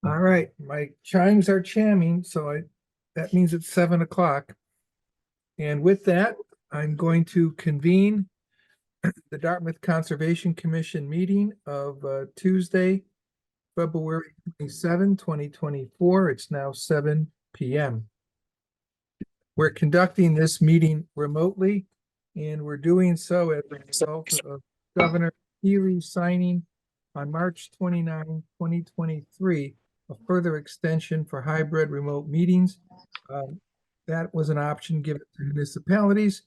All right, my chimes are chiming, so that means it's 7 o'clock. And with that, I'm going to convene the Dartmouth Conservation Commission meeting of Tuesday, February 27, 2024. It's now 7 p.m. We're conducting this meeting remotely, and we're doing so as a result of Governor Healy signing on March 29, 2023, a further extension for hybrid remote meetings. That was an option given to municipalities,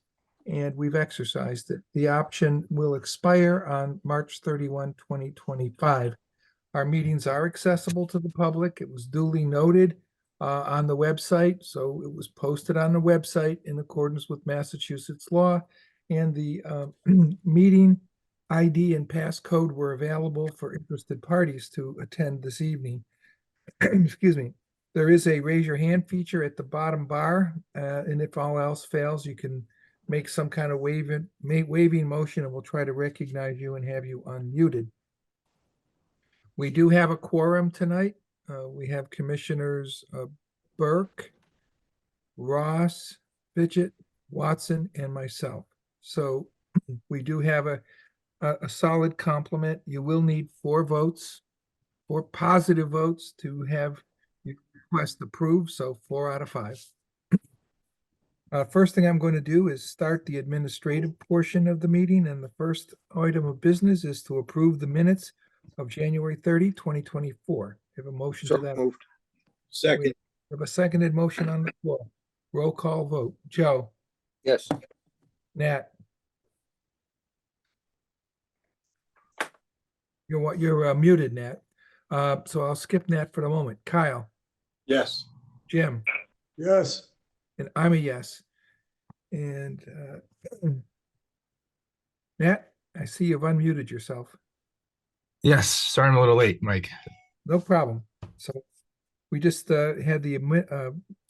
and we've exercised it. The option will expire on March 31, 2025. Our meetings are accessible to the public. It was duly noted on the website, so it was posted on the website in accordance with Massachusetts law, and the meeting ID and passcode were available for interested parties to attend this evening. Excuse me. There is a raise your hand feature at the bottom bar, and if all else fails, you can make some kind of waving motion, and we'll try to recognize you and have you unmuted. We do have a quorum tonight. We have Commissioners Burke, Ross, Fidget, Watson, and myself. So we do have a solid complement. You will need 4 votes, 4 positive votes to have your request approved, so 4 out of 5. First thing I'm going to do is start the administrative portion of the meeting, and the first item of business is to approve the minutes of January 30, 2024. Have a motion to that. Moved. Second. We have a seconded motion on the floor. Roll call vote. Joe, Yes. Nat. You're muted, Nat. So I'll skip Nat for the moment. Kyle, Yes. Jim, Yes. and I'm a yes. And Nat, I see you've unmuted yourself. Yes, starting a little late, Mike. No problem. So we just had the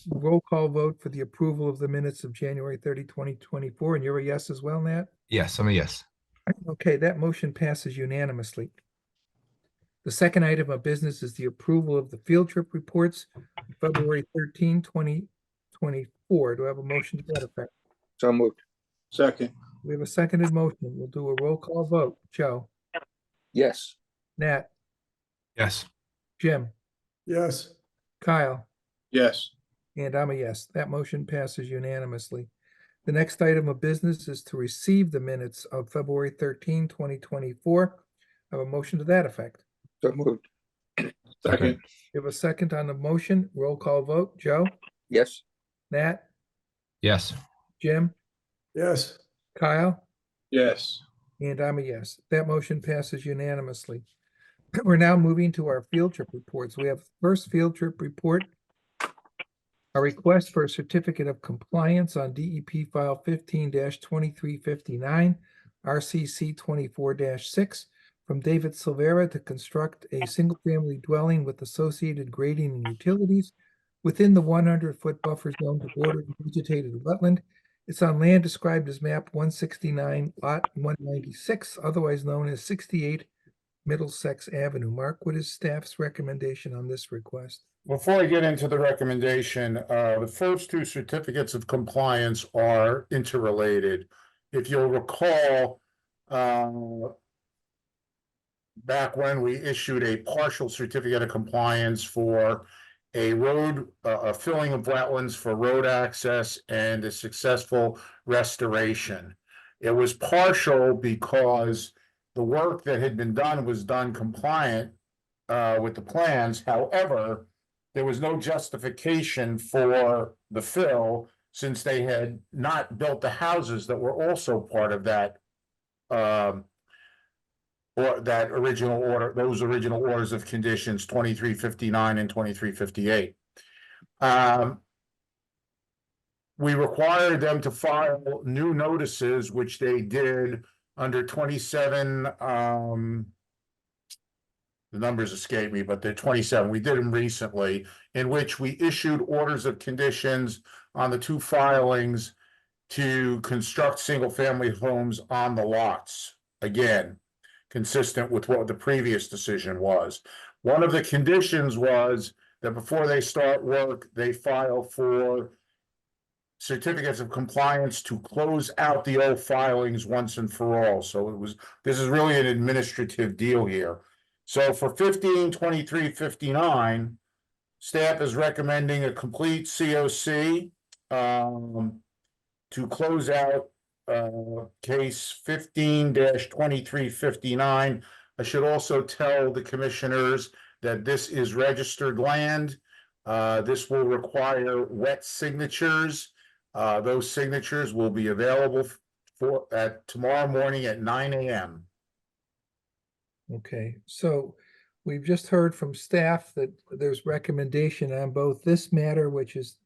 roll call vote for the approval of the minutes of January 30, 2024, and you're a yes as well, Nat? Yes, I'm a yes. Okay, that motion passes unanimously. The second item of business is the approval of the field trip reports, February 13, 2024. Do I have a motion to that effect? So moved. Second. We have a seconded motion. We'll do a roll call vote. Joe, Yes. Nat, Yes. Jim, Yes. Kyle, Yes. and I'm a yes. That motion passes unanimously. The next item of business is to receive the minutes of February 13, 2024. I have a motion to that effect. So moved. Second. We have a second on the motion. Roll call vote. Joe, Yes. Nat, Yes. Jim, Yes. Kyle, Yes. and I'm a yes. That motion passes unanimously. We're now moving to our field trip reports. We have the first field trip report, a request for a certificate of compliance on DEP file 15-2359, RCC 24-6, from David Silvera to construct a single-family dwelling with associated grading and utilities within the 100-foot buffer zone to border the vegetated wetland. It's on land described as map 169, lot 196, otherwise known as 68 Middlesex Avenue. Mark, what is staff's recommendation on this request? Before I get into the recommendation, the first 2 certificates of compliance are interrelated. If you'll recall, back when we issued a partial certificate of compliance for a road, a filling of wetlands for road access and a successful restoration. It was partial because the work that had been done was done compliant with the plans. However, there was no justification for the fill since they had not built the houses that were also part of that or that original order, those original orders of conditions 2359 and 2358. We required them to file new notices, which they did under 27, the numbers escape me, but they're 27. We did them recently, in which we issued orders of conditions on the 2 filings to construct single-family homes on the lots. Again, consistent with what the previous decision was. One of the conditions was that before they start work, they file for certificates of compliance to close out the old filings once and for all. So this is really an administrative deal here. So for 15/23/59, staff is recommending a complete COC to close out case 15/23/59. I should also tell the commissioners that this is registered land. This will require wet signatures. Those signatures will be available at tomorrow morning at 9 a.m. Okay, so we've just heard from staff that there's recommendation on both this matter, which is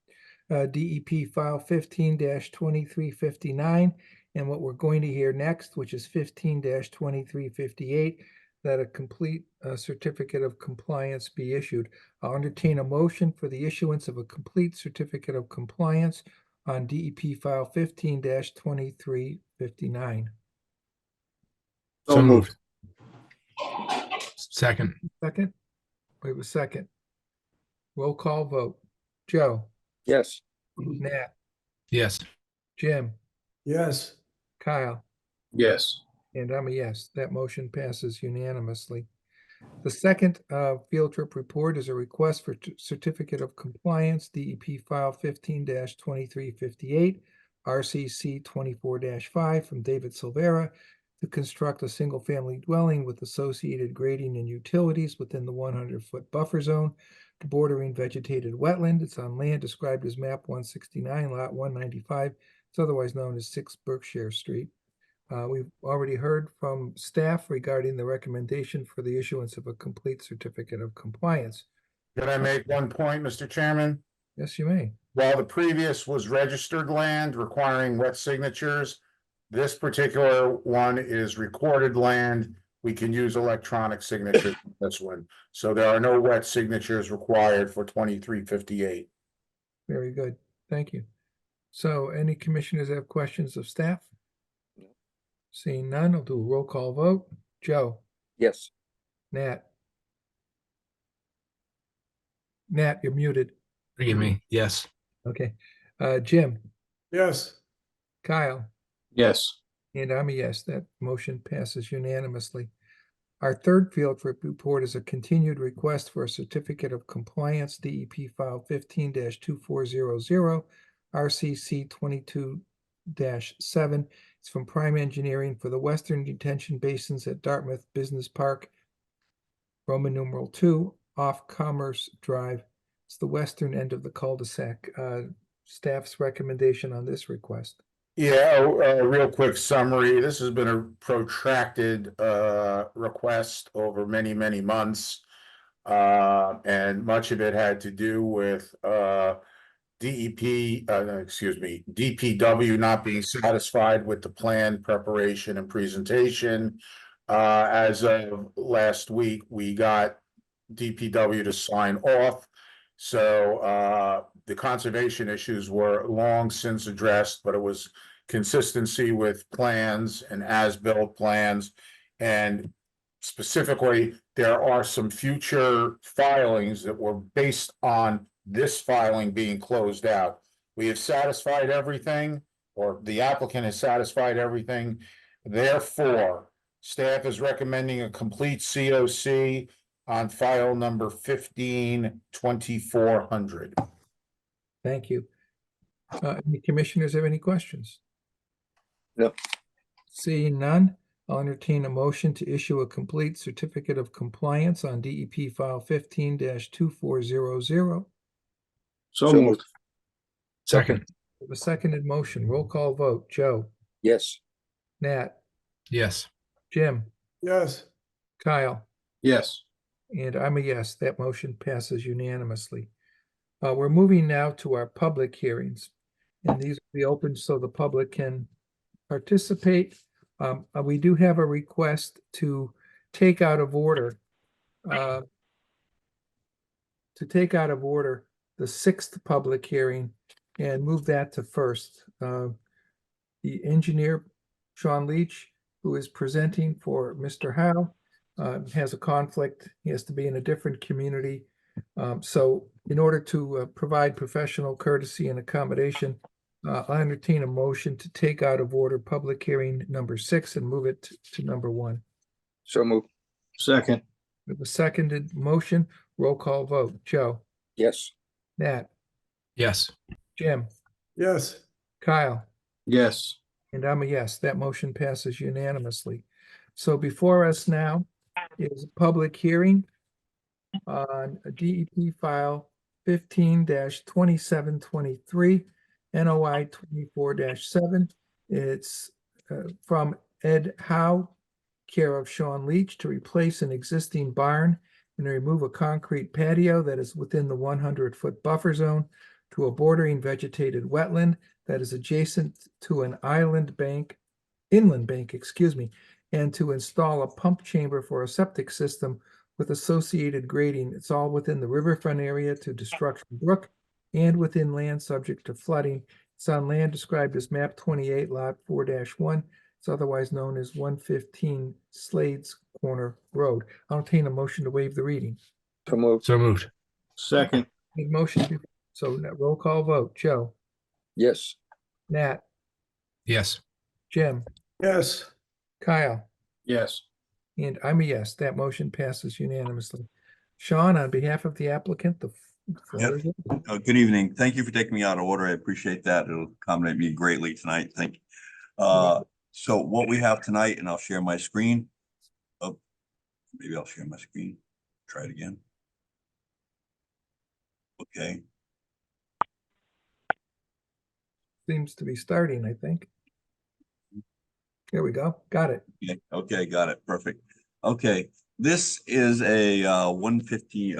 DEP file 15/2359, and what we're going to hear next, which is 15/2358, that a complete certificate of compliance be issued. I'll entertain a motion for the issuance of a complete certificate of compliance on DEP file 15/2359. So moved. Second. Second? We have a second. Roll call vote. Joe, Yes. Nat, Yes. Jim, yes, Kyle, Yes. and I'm a yes. That motion passes unanimously. The second field trip report is a request for certificate of compliance, DEP file 15/2358, RCC 24-5 from David Silvera to construct a single-family dwelling with associated grading and utilities within the 100-foot buffer zone bordering vegetated wetland. It's on land described as map 169, lot 195. It's otherwise known as 6 Berkshire Street. We've already heard from staff regarding the recommendation for the issuance of a complete certificate of compliance. Can I make one point, Mr. Chairman? Yes, you may. While the previous was registered land requiring wet signatures, this particular one is recorded land. We can use electronic signatures on this one. So there are no wet signatures required for 2358. Very good. Thank you. So any commissioners have questions of staff? Seeing none, I'll do a roll call vote. Joe, Yes. Nat. Nat, you're muted. Forgive me. Yes. Okay. Jim, yes, Kyle, Yes. and I'm a yes. That motion passes unanimously. Our third field trip report is a continued request for a certificate of compliance, DEP file 15/2400, RCC 22-7. It's from Prime Engineering for the Western Detention Basins at Dartmouth Business Park, Roman numeral 2, off Commerce Drive. It's the western end of the cul-de-sac. Staff's recommendation on this request. Yeah, a real quick summary. This has been a protracted request over many, many months. And much of it had to do with DPW not being satisfied with the plan preparation and presentation. As of last week, we got DPW to sign off. So the conservation issues were long since addressed, but it was consistency with plans and as-built plans. And specifically, there are some future filings that were based on this filing being closed out. We have satisfied everything, or the applicant has satisfied everything. Therefore, staff is recommending a complete COC on file number 15/2400. Thank you. Any commissioners have any questions? No. Seeing none, I'll entertain a motion to issue a complete certificate of compliance on DEP file 15/2400. So moved. Second. A seconded motion. Roll call vote. Joe, Yes. Nat, Yes. Jim, yes, Kyle, Yes. and I'm a yes. That motion passes unanimously. We're moving now to our public hearings, and these will be open so the public can participate. We do have a request to take out of order the sixth public hearing and move that to first. The engineer, Sean Leach, who is presenting for Mr. Howe, has a conflict. He has to be in a different community. So in order to provide professional courtesy and accommodation, I entertain a motion to take out of order public hearing number 6 and move it to number 1. So moved. Second. We have a seconded motion. Roll call vote. Joe, Yes. Nat, Yes. Jim, yes, Kyle, Yes. and I'm a yes. That motion passes unanimously. So before us now is a public hearing on a DEP file 15-2723, NOI 24-7. It's from Ed Howe, care of Sean Leach, to replace an existing barn and remove a concrete patio that is within the 100-foot buffer zone to a bordering vegetated wetland that is adjacent to an inland bank, and to install a pump chamber for a septic system with associated grading. It's all within the riverfront area to Destruction Brook and within land subject to flooding. It's on land described as map 28, lot 4-1. It's otherwise known as 115 Slades Corner Road. I'll entertain a motion to waive the reading. So moved. So moved. Second. Need motion, so roll call vote. Joe, Yes. Nat, Yes. Jim, yes, Kyle, Yes. and I'm a yes. That motion passes unanimously. Sean, on behalf of the applicant, the floor is yours. Good evening. Thank you for taking me out of order. I appreciate that. It'll accommodate me greatly tonight. Thank you. So what we have tonight, and I'll share my screen. Oh, maybe I'll share my screen. Try it again. Okay. Seems to be starting, I think. There we go. Got it. Okay, got it. Perfect. Okay, this is a 150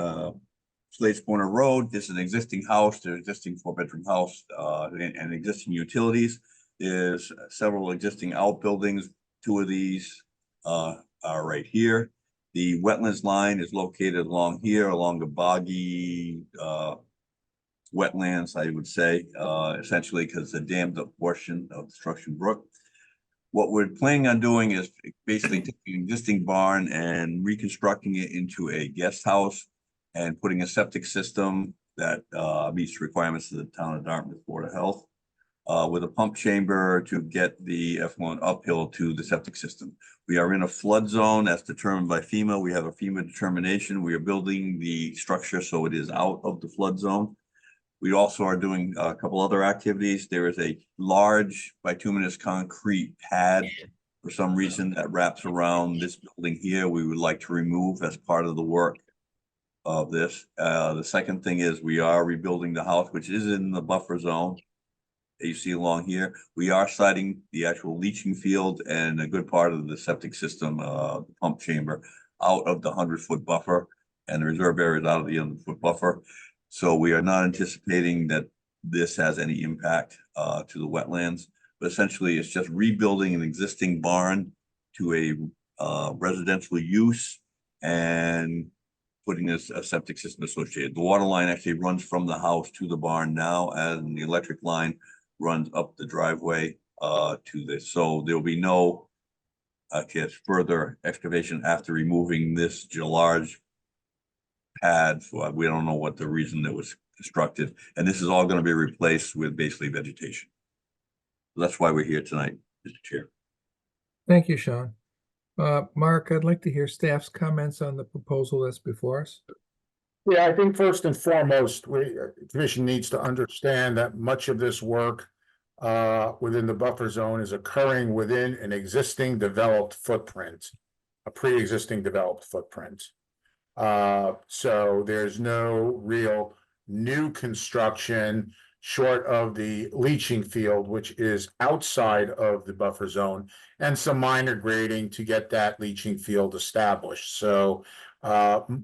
Slades Corner Road. This is an existing house, the existing 4-bedroom house, and existing utilities. There's several existing outbuildings. 2 of these are right here. The wetlands line is located along here, along the boggy wetlands, I would say, essentially because it's a dammed up portion of Destruction Brook. What we're planning on doing is basically taking an existing barn and reconstructing it into a guest house and putting a septic system that meets requirements of the town of Dartmouth Board of Health, with a pump chamber to get the effluent uphill to the septic system. We are in a flood zone as determined by FEMA. We have a FEMA determination. We are building the structure so it is out of the flood zone. We also are doing a couple other activities. There is a large bituminous concrete pad for some reason that wraps around this building here. We would like to remove as part of the work of this. The second thing is we are rebuilding the house, which is in the buffer zone that you see along here. We are siting the actual leaching field and a good part of the septic system, pump chamber, out of the 100-foot buffer, and the reserve area is out of the 100-foot buffer. So we are not anticipating that this has any impact to the wetlands, but essentially it's just rebuilding an existing barn to a residential use and putting a septic system associated. The water line actually runs from the house to the barn now, and the electric line runs up the driveway to this. So there'll be no further excavation after removing this large pad. For we don't know what the reason that was constructed, and this is all going to be replaced with basically vegetation. That's why we're here tonight, Mr. Chair. Thank you, Sean. Mark, I'd like to hear staff's comments on the proposal that's before us. Yeah, I think first and foremost, the commission needs to understand that much of this work within the buffer zone is occurring within an existing developed footprint, a pre-existing developed footprint. So there's no real new construction short of the leaching field, which is outside of the buffer zone, and some minor grading to get that leaching field established. So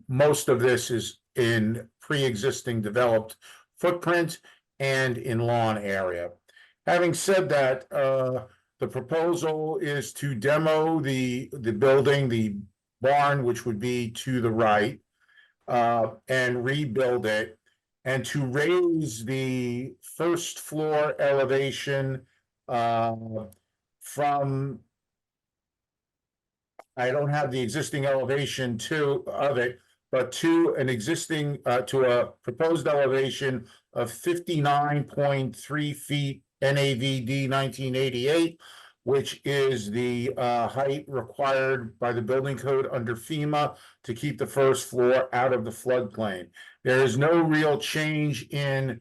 most of this is in pre-existing developed footprint and in lawn area. Having said that, the proposal is to demo the building, the barn, which would be to the right, and rebuild it, and to raise the first floor elevation from I don't have the existing elevation of it, but to an existing, to a proposed elevation of 59.3 feet NAVD 1988, which is the height required by the building code under FEMA to keep the first floor out of the floodplain. There is no real change in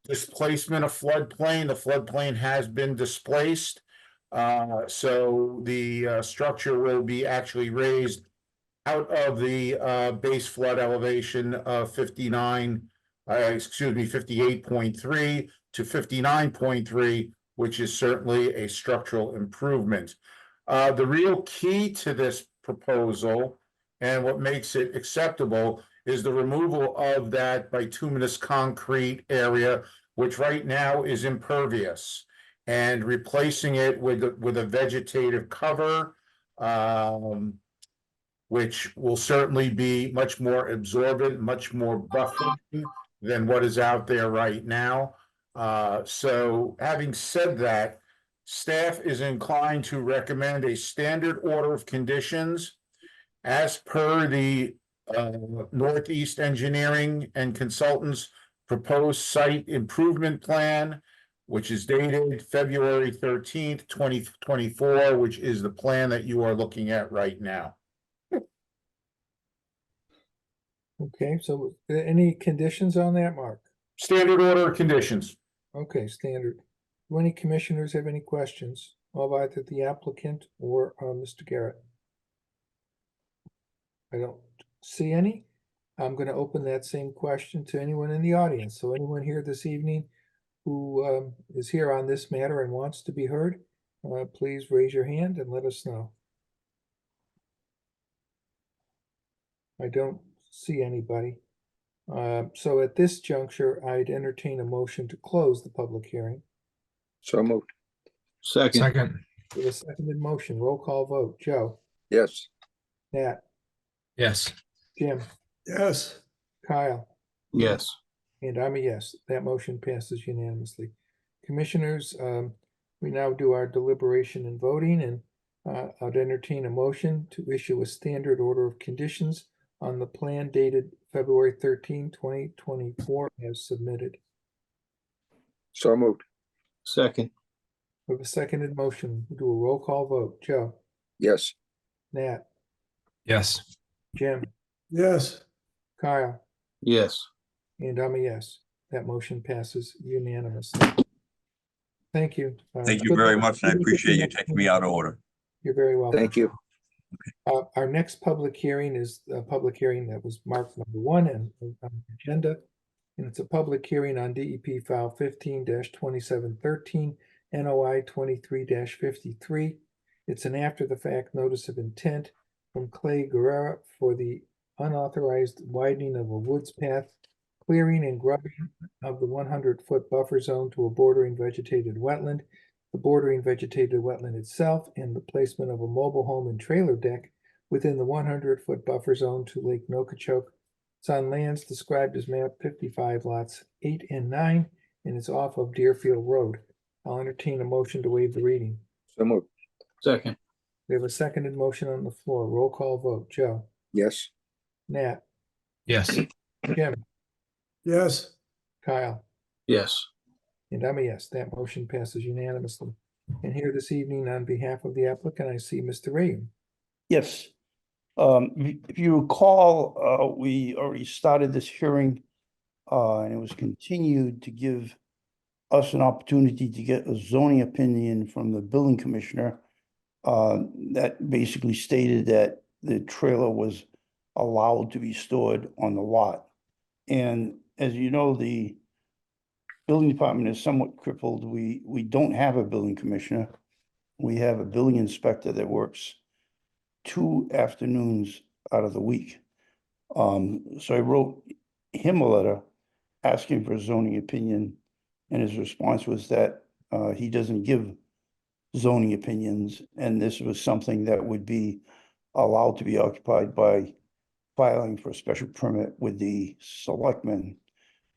displacement of floodplain. The floodplain has been displaced. So the structure will be actually raised out of the base flood elevation of 58.3 to 59.3, which is certainly a structural improvement. The real key to this proposal and what makes it acceptable is the removal of that bituminous concrete area, which right now is impervious, and replacing it with a vegetative cover, which will certainly be much more absorbent, much more buffering than what is out there right now. So having said that, staff is inclined to recommend a standard order of conditions as per the Northeast Engineering and Consultants proposed site improvement plan, which is dated February 13th, 2024, which is the plan that you are looking at right now. Okay, so any conditions on that, Mark? Standard order of conditions. Okay, standard. Do any commissioners have any questions of either the applicant or Mr. Garrett? I don't see any. I'm going to open that same question to anyone in the audience. So anyone here this evening who is here on this matter and wants to be heard, please raise your hand and let us know. I don't see anybody. So at this juncture, I'd entertain a motion to close the public hearing. So moved. Second. Second. With a seconded motion, roll call vote. Joe, Yes. Nat, Yes. Jim, yes, Kyle, Yes. and I'm a yes. That motion passes unanimously. Commissioners, we now do our deliberation and voting, and I'd entertain a motion to issue a standard order of conditions on the plan dated February 13, 2024 as submitted. So moved. Second. With a seconded motion, we'll do a roll call vote. Joe, Yes. Nat, Yes. Jim, yes, Kyle, Yes. and I'm a yes. That motion passes unanimously. Thank you. Thank you Good very luck. much, and I Good luck with appreciate the you next taking me meeting. out of order. You're very welcome. Thank you. Our next public hearing is a public hearing that was marked number 1 and on the agenda. And it's a public hearing on DEP file 15-2713, NOI 23-53. It's an after the fact notice of intent from Clay Guerrera for the unauthorized widening of a woods path, clearing and grubbing of the 100-foot buffer zone to a bordering vegetated wetland, the bordering vegetated wetland itself, and the placement of a mobile home and trailer deck within the 100-foot buffer zone to Lake Nokichoke. It's on lands described as map 55 lots 8 and 9, and it's off of Deerfield Road. I'll entertain a motion to waive the reading. So moved. Second. We have a seconded motion on the floor. Roll call vote. Joe, Yes. Nat, Yes. Jim, yes, Kyle, Yes. and I'm a yes. That motion passes unanimously. And here this evening, on behalf of the applicant, I see Mr. Ray. Yes. If you recall, we already started this hearing, and it was continued to give us an opportunity to get a zoning opinion from the building commissioner, that basically stated that the trailer was allowed to be stored on the lot. And as you know, the building department is somewhat crippled. We don't have a building commissioner. We have a building inspector that works 2 afternoons out of the week. So I wrote him a letter asking for a zoning opinion, and his response was that he doesn't give zoning opinions, and this was something that would be allowed to be occupied by filing for a special permit with the selectmen,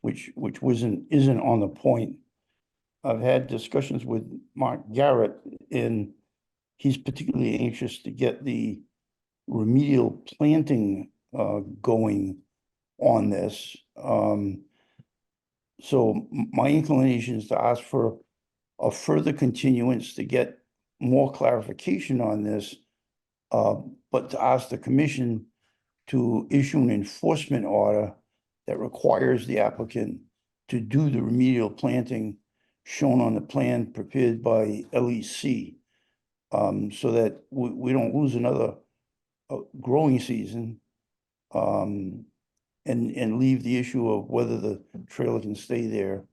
which isn't on the point. I've had discussions with Mark Garrett, and he's particularly anxious to get the remedial planting going on this. So my inclination is to ask for a further continuance to get more clarification on this, but to ask the commission to issue an enforcement order that requires the applicant to do the remedial planting shown on the plan prepared by LEC, so that we don't lose another growing season, and leave the issue of whether the trailer can stay there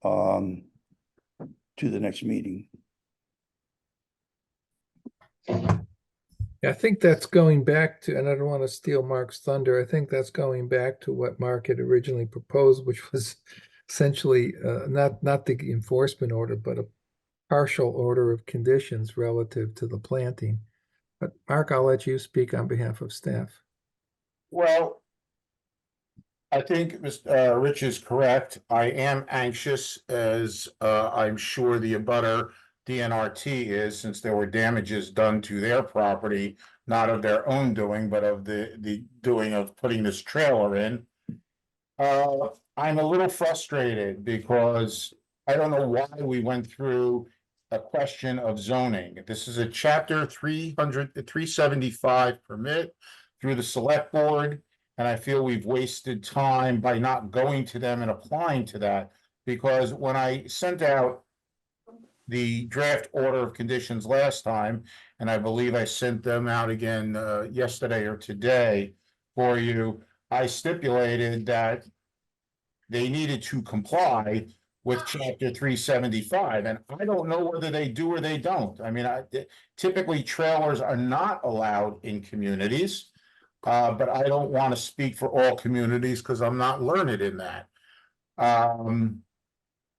to the next meeting. I think that's going back to, and I don't want to steal Mark's thunder, I think that's going back to what Mark had originally proposed, which was essentially not the enforcement order, but a partial order of conditions relative to the planting. But Mark, I'll let you speak on behalf of staff. Well, I think Mr. Rich is correct. I am anxious, as I'm sure the abutter DNRT is, since there were damages done to their property, not of their own doing, but of the doing of putting this trailer in. I'm a little frustrated because I don't know why we went through a question of zoning. This is a chapter 375 permit through the select board. And I feel we've wasted time by not going to them and applying to that, because when I sent out the draft order of conditions last time, and I believe I sent them out again yesterday or today for you, I stipulated that they needed to comply with chapter 375, and I don't know whether they do or they don't. I mean, typically trailers are not allowed in communities. But I don't want to speak for all communities because I'm not learned in that.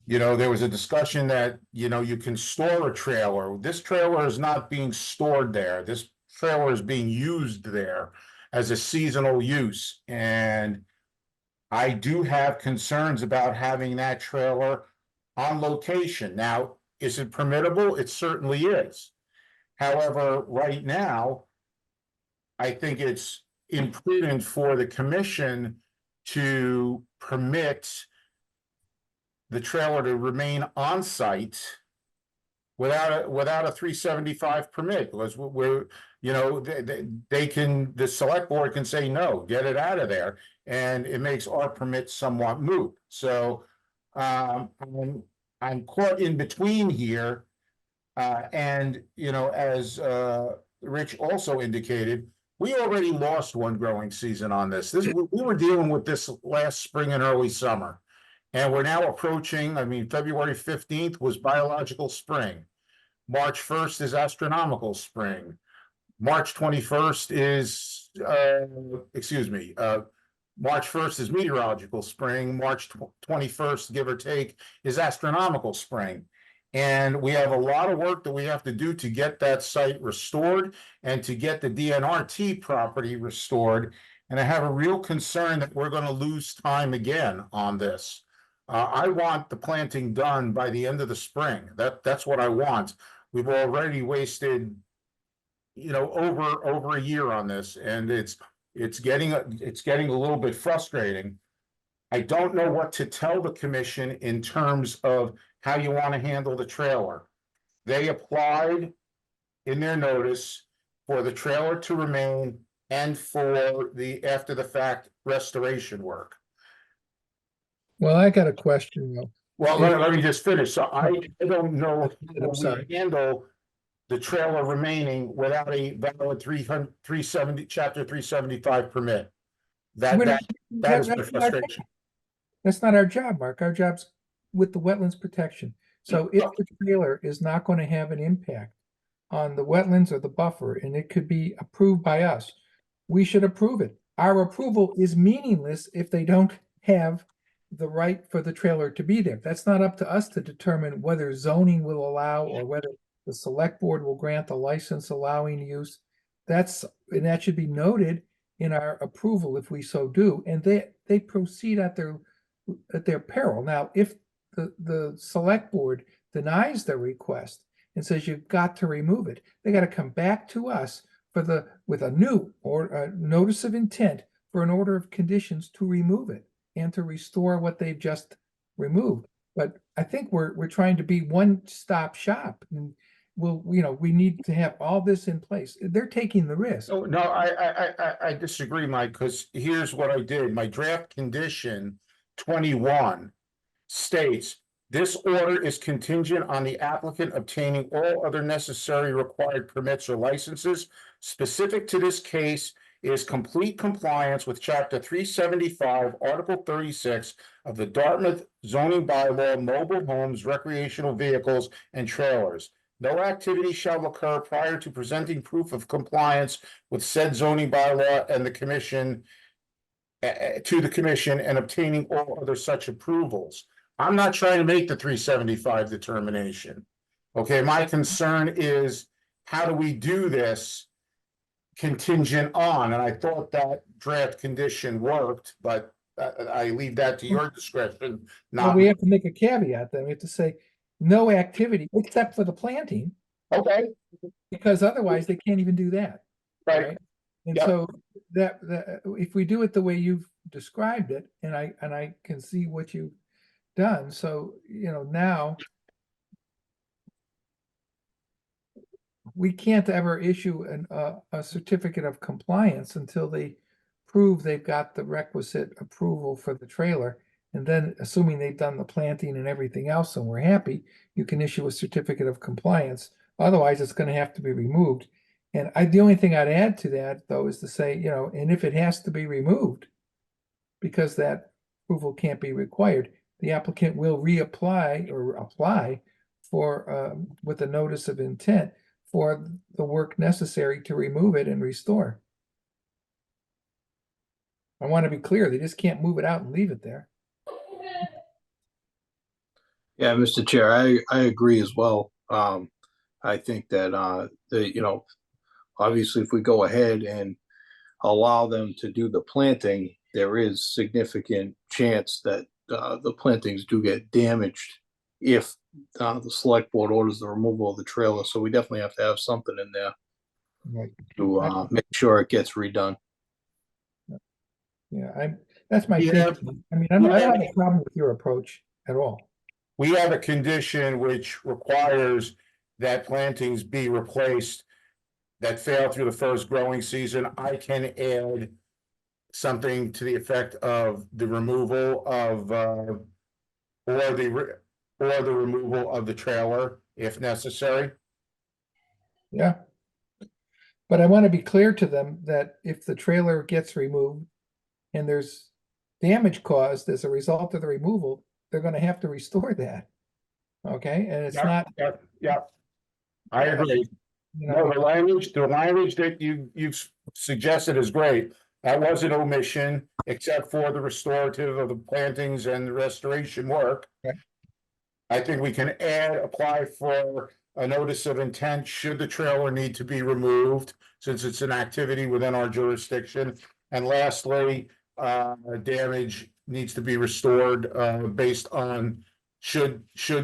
You know, there was a discussion that, you know, you can store a trailer. This trailer is not being stored there. This trailer is being used there as a seasonal use. And I do have concerns about having that trailer on location. Now, is it permittable? It certainly is. However, right now, I think it's imprudent for the commission to permit the trailer to remain on site without a 375 permit, because we're, you know, they can, the select board can say, no, get it out of there. And it makes our permit somewhat moot. So I'm caught in between here. And, you know, as Rich also indicated, we already lost one growing season on this. We were dealing with this last spring and early summer. And we're now approaching, I mean, February 15th was biological spring. March 1st is astronomical spring. March 21st is, March 1st is meteorological spring. March 21st, give or take, is astronomical spring. And we have a lot of work that we have to do to get that site restored and to get the DNRT property restored. And I have a real concern that we're going to lose time again on this. I want the planting done by the end of the spring. That's what I want. We've already wasted, you know, over a year on this, and it's getting a little bit frustrating. I don't know what to tell the commission in terms of how you want to handle the trailer. They applied in their notice for the trailer to remain and for the after the fact restoration work. Well, I got a question though. Well, let me just finish. So I don't know how I'm sorry. we handle the trailer remaining without a valid 370 chapter 375 permit. That is my frustration. That's not our job, Mark. Our job's with the wetlands protection. So if the trailer is not going to have an impact on the wetlands or the buffer, and it could be approved by us, we should approve it. Our approval is meaningless if they don't have the right for the trailer to be there. That's not up to us to determine whether zoning will allow or whether the select board will grant the license allowing use. And that should be noted in our approval if we so do. And they proceed at their peril. Now, if the select board denies the request and says you've got to remove it. They gotta come back to us with a new or a notice of intent for an order of conditions to remove it and to restore what they've just removed. But I think we're trying to be one-stop shop, and we need to have all this in place. They're taking the risk. No, I disagree, Mike, because here's what I did. My draft condition 21 states, this order is contingent on the applicant obtaining all other necessary required permits or licenses. Specific to this case is complete compliance with chapter 375, article 36 of the Dartmouth zoning bylaw, mobile homes, recreational vehicles, and trailers. No activity shall occur prior to presenting proof of compliance with said zoning bylaw and the commission to the commission and obtaining all other such approvals. I'm not trying to make the 375 determination. Okay, my concern is how do we do this contingent on? And I thought that draft condition worked, but I leave that to your discretion. Well, Not we have to make a caveat then. We have to say no activity except for the planting, okay, because otherwise they can't even do that. right? And Yep. so that if we do it the way you've described it, and I can see what you've done, so now we can't ever issue a certificate of compliance until they prove they've got the requisite approval for the trailer. And then assuming they've done the planting and everything else and we're happy, you can issue a certificate of compliance. Otherwise, it's going to have to be removed. And the only thing I'd add to that, though, is to say, and if it has to be removed, because that approval can't be required, the applicant will reapply or apply for, with a notice of intent for the work necessary to remove it and restore. I want to be clear, they just can't move it out and leave it there. Yeah, Mr. Chair, I agree as well. I think that, obviously if we go ahead and allow them to do the planting, there is significant chance that the plantings do get damaged if the select board orders the removal of the trailer. So we definitely have to have something in there Right. to make sure it gets redone. Yeah, that's my Yeah. thinking. I mean, I don't have a problem with your approach at all. We have a condition which requires that plantings be replaced that fail through the first growing season. I can add something to the effect of the removal of, or the removal of the trailer if necessary. Yeah. But I want to be clear to them that if the trailer gets removed and there's damage caused as a result of the removal, they're going to have to restore that. Okay, and it's not, Yeah. I agree. No, the language that you've suggested is great. That was an omission, except for the restorative of the plantings and the restoration work. Okay. I think we can apply for a notice of intent should the trailer need to be removed, since it's an activity within our jurisdiction. And lastly, damage needs to be restored, based on should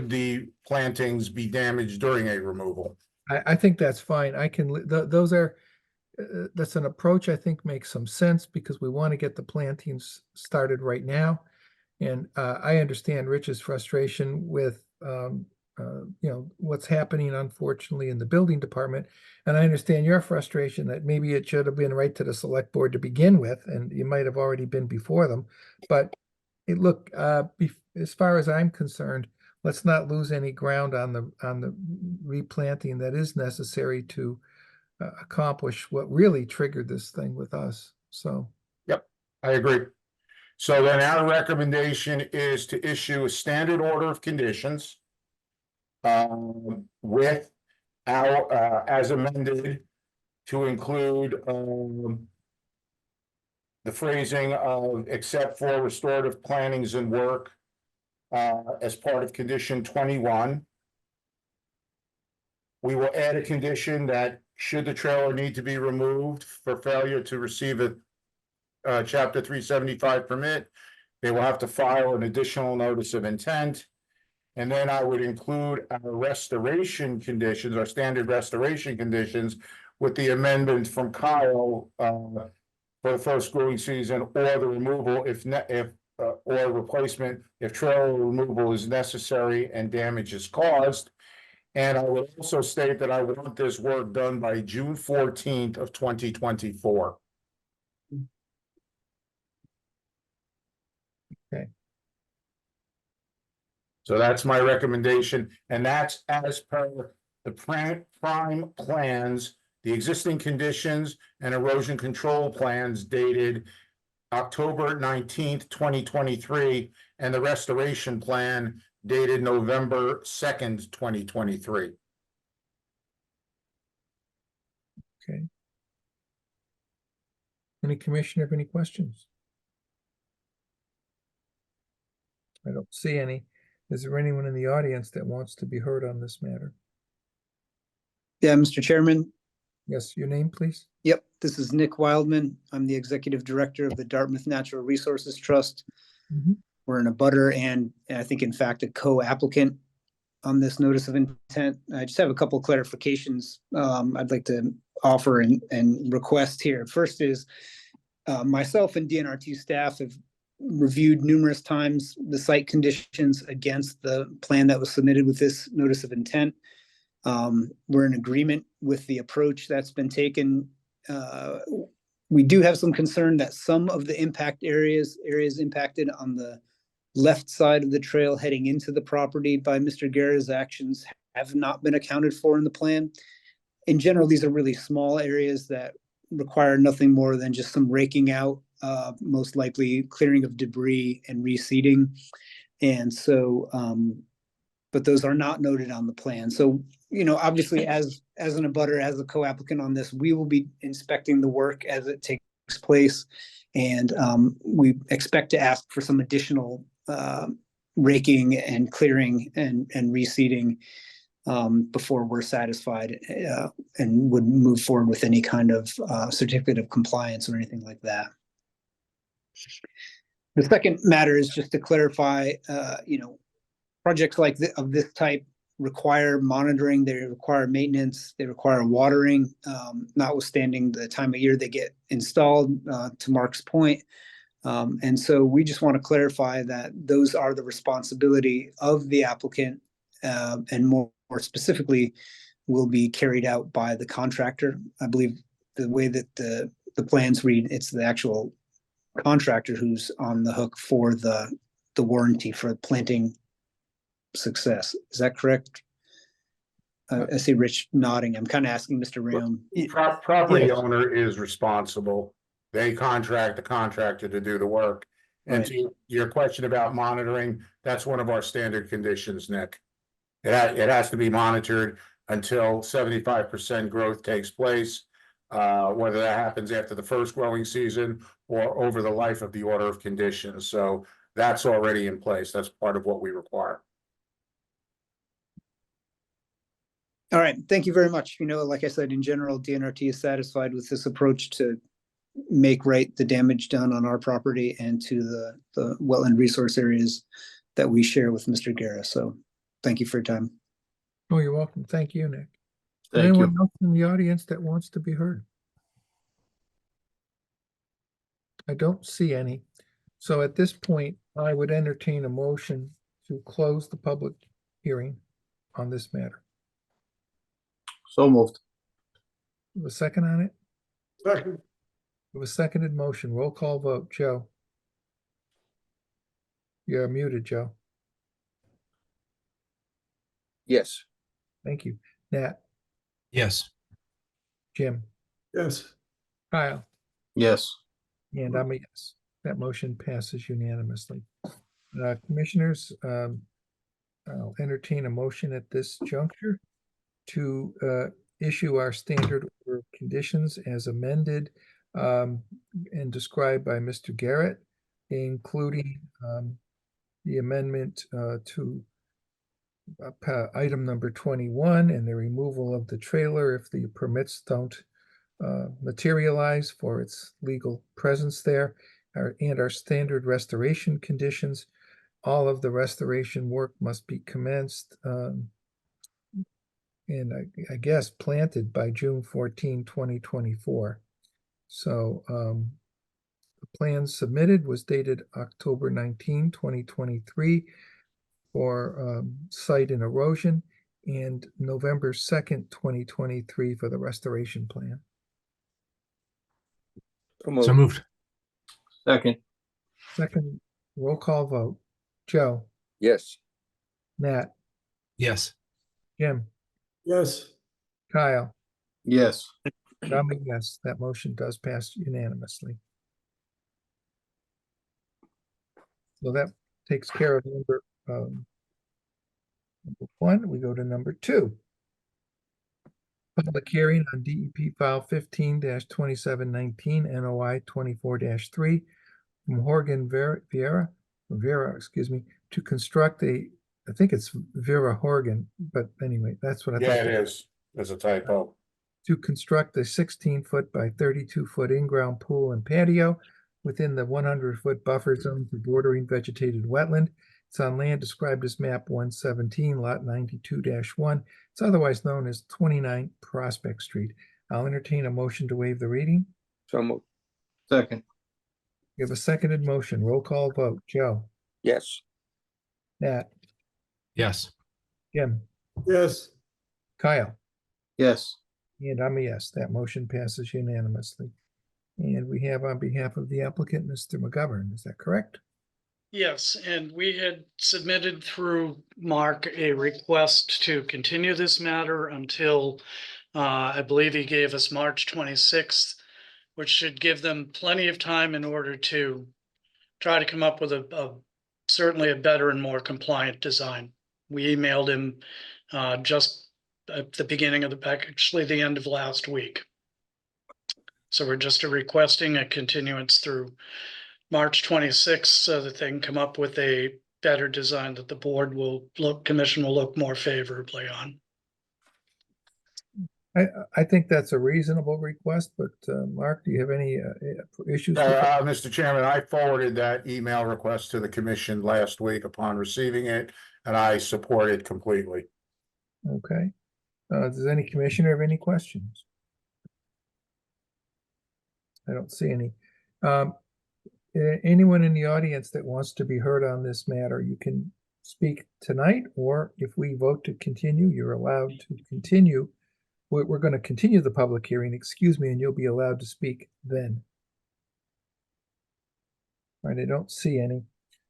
the plantings be damaged during a removal. I think that's fine. I can, those are, that's an approach I think makes some sense because we want to get the plantings started right now. And I understand Rich's frustration with, what's happening unfortunately in the building department. And I understand your frustration that maybe it should have been right to the select board to begin with, and you might have already been before them. But look, as far as I'm concerned, let's not lose any ground on the replanting that is necessary to accomplish what really triggered this thing with us. So. I agree. So then our recommendation is to issue a standard order of conditions. With our, as amended, to include, the phrasing of except for restorative plantings and work, as part of condition 21. We will add a condition that should the trailer need to be removed for failure to receive a chapter 375 permit, they will have to file an additional notice of intent. And then I would include our restoration conditions, our standard restoration conditions with the amendment from Kyle, for the first growing season, or the removal or replacement if trailer removal is necessary and damage is caused. And I would also state that I want this work done by June 14th of 2024. Okay. So that's my recommendation, and that's as per the prime plans, the existing conditions and erosion control plans dated October 19th, 2023, and the restoration plan dated November 2nd, 2023. Okay. Any commissioner have any questions? I don't see any. Is there anyone in the audience that wants to be heard on this matter? Yeah, Mr. Chairman. Yes, your name, please. Yep, this is Nick Wildman. I'm the Executive Director of the Dartmouth Natural Resources Trust. Mhm. We're an abutter and I think in fact a co-applicant on this notice of intent. I just have a couple clarifications I'd like to offer and request here. First is myself and DNRT staff have reviewed numerous times the site conditions against the plan that was submitted with this notice of intent. We're in agreement with the approach that's been taken. We do have some concern that some of the impact areas impacted on the left side of the trail heading into the property by Mr. Guerra's actions have not been accounted for in the plan. In general, these are really small areas that require nothing more than just some raking out, most likely clearing of debris and reseeding. And so, but those are not noted on the plan. So, you know, obviously as an abutter, as a co-applicant on this, we will be inspecting the work as it takes place. And we expect to ask for some additional raking and clearing and reseeding before we're satisfied and would move forward with any kind of certificate of compliance or anything like that. The second matter is just to clarify, you know, projects like of this type require monitoring, they require maintenance, they require watering, notwithstanding the time of year they get installed, to Mark's point. And so we just want to clarify that those are the responsibility of the applicant, and more specifically will be carried out by the contractor. I believe the way that the plans read, it's the actual contractor who's on the hook for the warranty for planting success. Is that correct? I see Rich nodding. I'm kind of asking Mr. Ram. Property Yes. owner is responsible. They contract the contractor to do the work. And Right. to your question about monitoring, that's one of our standard conditions, Nick. It has to be monitored until 75% growth takes place, whether that happens after the first growing season or over the life of the order of conditions. So that's already in place. That's part of what we require. All right, thank you very much. You know, like I said, in general, DNRT is satisfied with this approach to make right the damage done on our property and to the wetland resource areas that we share with Mr. Guerra. So thank you for your time. Oh, you're welcome. Thank you, Nick. Thank Anyone you. else in the audience that wants to be heard? I don't see any. So at this point, I would entertain a motion to close the public hearing on this matter. So moved. A second on it? Second. It was seconded motion. Roll call vote. Joe? You're muted, Joe. Yes. Thank you. Nat? Yes. Jim? Yes. Kyle? Yes. And I'm a yes. That motion passes unanimously. Commissioners, I'll entertain a motion at this juncture to issue our standard order of conditions as amended and described by Mr. Garrett, including the amendment to item number 21 and the removal of the trailer if the permits don't materialize for its legal presence there, and our standard restoration conditions. all of the restoration work must be commenced, and I guess planted by June 14, 2024. So, the plan submitted was dated October 19, 2023 for, site and erosion, and November 2nd, 2023 for the restoration plan. So moved. Second, Second, roll call vote. Joe, Yes. Matt, Yes. Jim, Yes. Kyle. yes. I'm a yes, that motion does pass unanimously. So that takes care of number 1. We go to number 2. Public hearing on DEP file 15-2719 NOI 24-3 from Horgan Vera, excuse me, to construct I think it's Vera Horgan, but anyway, that's what I thought. Yeah, it is. There's a typo. To construct a 16-foot by 32-foot in-ground pool and patio within the 100-foot buffer zone for bordering vegetated wetland. It's on land described as map 117, lot 92-1. It's otherwise known as 29 Prospect Street. I'll entertain a motion to waive the reading. So moved. Second, We have a seconded motion. Roll call vote. Joe, Yes. Nat, Yes. Jim, Yes. Kyle. yes. And I'm a yes, that motion passes unanimously. And we have on behalf of the applicant, Mr. McGovern, is that correct? Yes, and we had submitted through Mark a request to continue this matter until, I believe he gave us March 26th, which should give them plenty of time in order to try to come up with certainly a better and more compliant design. We emailed him just at the beginning of actually the end of last week. So we're just requesting a continuance through March 26th so that they can come up with a better design that the commission will look more favorably on. I think that's a reasonable request, but Mark, do you have any issues? with it? Mr. Chairman, I forwarded that email request to the commission last week upon receiving it, and I support it completely. Okay. Does any commissioner have any questions? I don't see any. Anyone in the audience that wants to be heard on this matter, you can speak tonight, or if we vote to continue, you're allowed to continue. We're going to continue the public hearing, excuse me, and you'll be allowed to speak then. All right, I don't see any.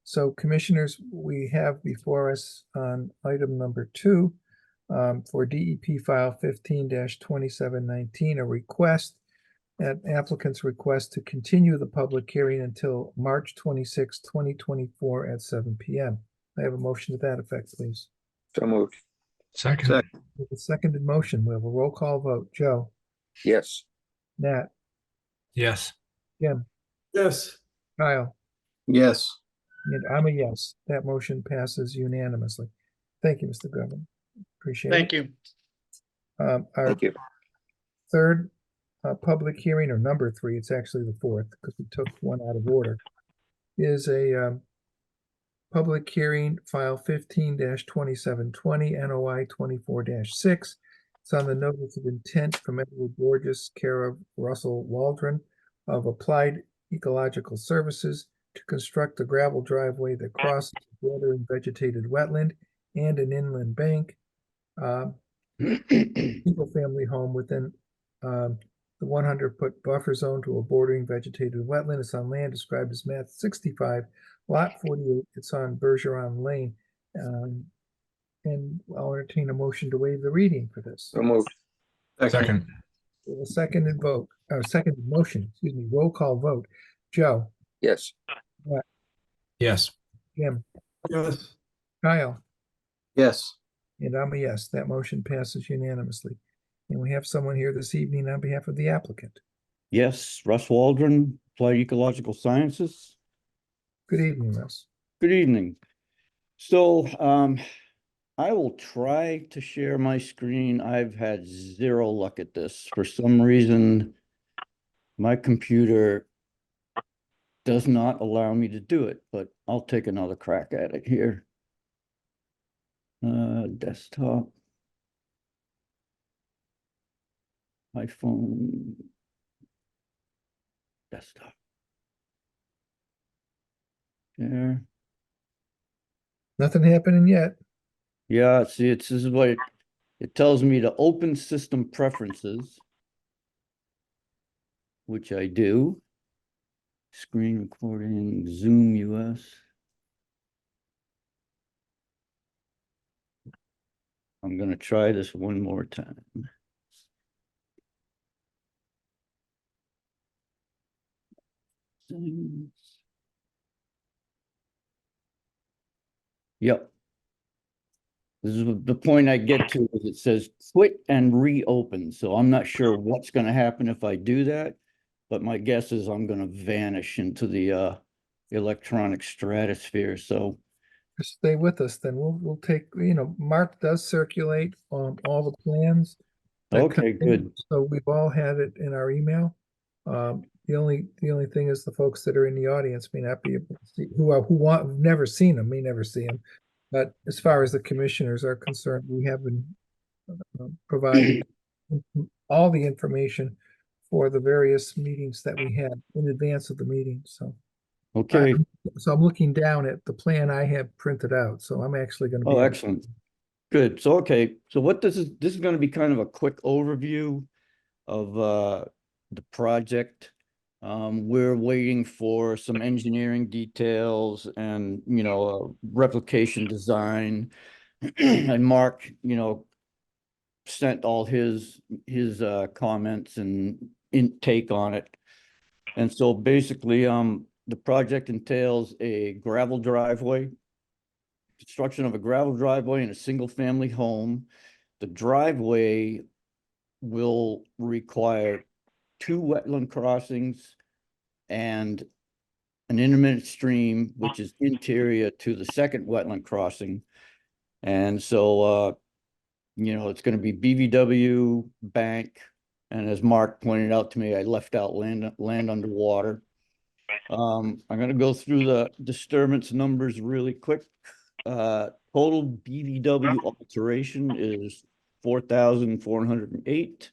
So commissioners, we have before us on item number 2 for DEP file 15-2719, a request, an applicant's request to continue the public hearing until March 26, 2024 at 7 p.m. I have a motion to that effect, please. So moved. Second. Second, With a seconded motion, we have a roll call vote. Joe, Yes. Nat, Yes. Jim, Yes. Kyle, yes. and I'm a yes. That motion passes unanimously. Thank you, Mr. Governor. Appreciate it. Thank you. Our Thank you. third public hearing, or number 3, it's actually the 4th because we took one out of order, is a public hearing file 15-2720 NOI 24-6. It's on the notice of intent from Edward Borges, care of Russell Waldron of Applied Ecological Services to construct a gravel driveway that crosses a bordering vegetated wetland and an inland bank. Single-family home within the 100-foot buffer zone to a bordering vegetated wetland. It's on land described as map 65, lot 48. It's on Bergeron Lane. And I'll entertain a motion to waive the reading for this. So moved. Second. A seconded vote, or seconded motion, excuse me, roll call vote. Joe, Yes. Yes. Jim, Yes. Kyle, Yes. and I'm a yes. That motion passes unanimously. And we have someone here this evening on behalf of the applicant. Yes, Russ Waldron, Applied Ecological Sciences. Good evening, Russ. Good evening. So, I will try to share my screen. I've had zero luck at this. For some reason, my computer does not allow me to do it, but I'll take another crack at it here. Desktop. iPhone. Desktop. There. Nothing happening yet. Yeah, see, this is what it tells me to open system preferences, which I do. Screen recording, Zoom US. I'm gonna try this one more time. Yep. This is the point I get to is it says quit and reopen. So I'm not sure what's gonna happen if I do that. But my guess is I'm gonna vanish into the electronic stratosphere. So Just stay with us, then we'll take, Mark does circulate all the plans. that come okay, in, good. So we've all had it in our email. The only thing is the folks that are in the audience may not be able to see, who've never seen them, may never see them. But as far as the commissioners are concerned, we have been provided all the information for the various meetings that we had in advance of the meeting, so. Okay. So I'm looking down at the plan I have printed out, so I'm actually gonna be. Oh, excellent. Good. So, okay. So what this is going to be kind of a quick overview of the project. We're waiting for some engineering details and, a replication design. And Mark, sent all his comments and intake on it. And so basically, the project entails a gravel driveway, construction of a gravel driveway in a single family home. The driveway will require 2 wetland crossings and an intermittent stream, which is interior to the second wetland crossing. And so, it's going to be BVW, bank, and as Mark pointed out to me, I left out land underwater. I'm going to go through the disturbance numbers really quick. Total BVW alteration is 4,408.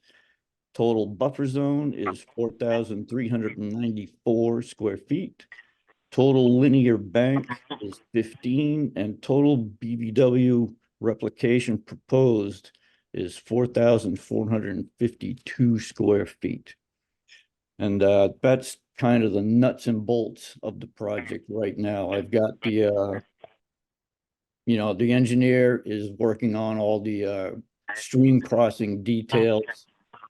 Total buffer zone is 4,394 square feet. Total linear bank is 15, and total BVW replication proposed is 4,452 square feet. And that's kind of the nuts and bolts of the project right now. I've got the the engineer is working on all the stream crossing details.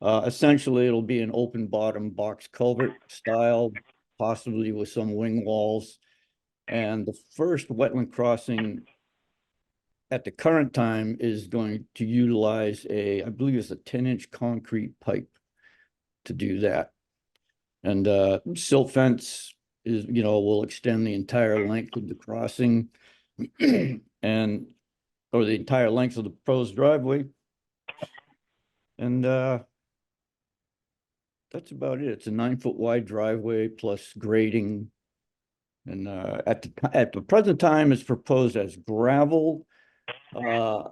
Essentially, it'll be an open bottom box culvert style, possibly with some wing walls. And the first wetland crossing at the current time is going to utilize I believe it's a 10-inch concrete pipe to do that. And silt fence is, will extend the entire length of the crossing or the entire length of the proposed driveway. And that's about it. It's a 9-foot wide driveway plus grading. And at the present time, it's proposed as gravel. The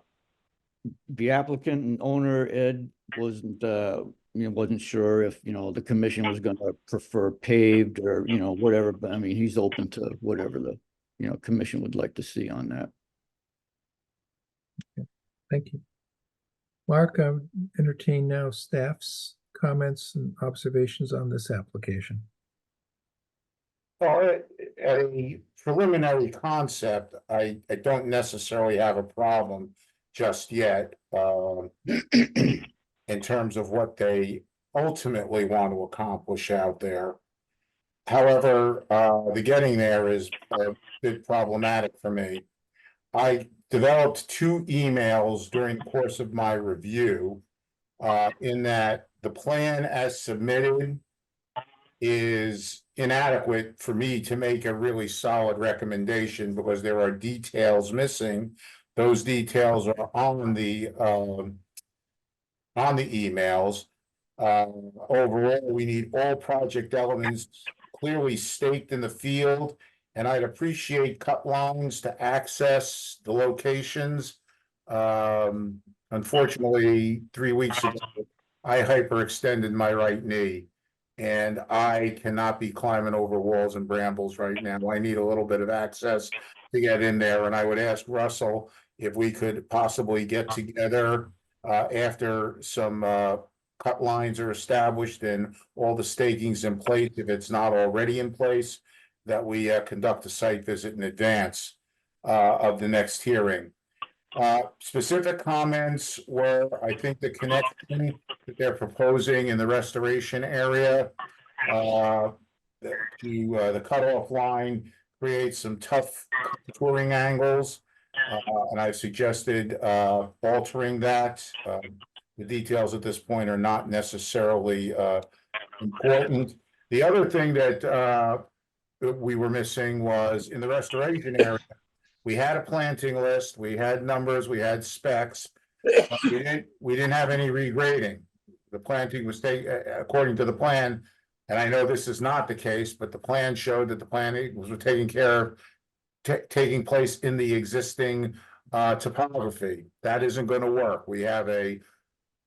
applicant and owner, Ed, wasn't sure if, the commission was going to prefer paved or, whatever, but I mean, he's open to whatever the, commission would like to see on that. Okay. Thank you. Mark, I would entertain now staff's comments and observations on this application. Well, at a preliminary concept, I don't necessarily have a problem just yet, in terms of what they ultimately want to accomplish out there. However, the getting there is a bit problematic for me. I developed 2 emails during the course of my review, in that the plan as submitted is inadequate for me to make a really solid recommendation because there are details missing. Those details are on the emails. Overall, we need all project elements clearly staked in the field. And I'd appreciate cut lines to access the locations. Unfortunately, 3 weeks ago, I hyperextended my right knee. And I cannot be climbing over walls and brambles right now. I need a little bit of access to get in there. And I would ask Russell if we could possibly get together after some cut lines are established and all the staking's in place, if it's not already in place, that we conduct a site visit in advance of the next hearing. Specific comments were, I think the connection that they're proposing in the restoration area to the cutoff line creates some tough touring angles. And I've suggested altering that. The details at this point are not necessarily important. The other thing that we were missing was in the restoration area, we had a planting list, we had numbers, we had specs. But we didn't have any regrading. The planting was according to the plan. And I know this is not the case, but the plan showed that the planting was taking care of taking place in the existing topography. That isn't going to work. We have a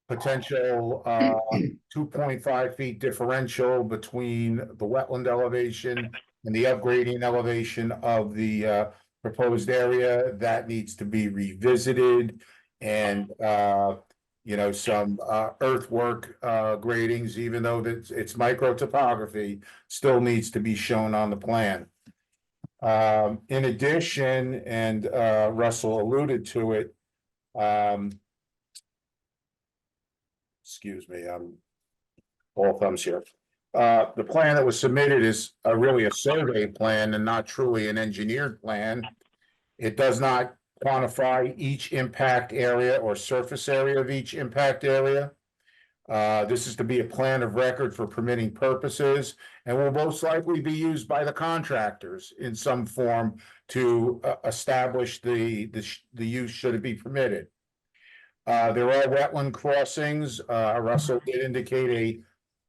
potential 2.5 feet differential between the wetland elevation and the upgrading elevation of the proposed area. That needs to be revisited, and some earthwork gradings, even though it's micro topography, still needs to be shown on the plan. In addition, and Russell alluded to it, excuse me, I'm all thumbs here. The plan that was submitted is really a survey plan and not truly an engineered plan. It does not quantify each impact area or surface area of each impact area. This is to be a plan of record for permitting purposes and will most likely be used by the contractors in some form to establish the use should it be permitted. There are wetland crossings. Russell did indicate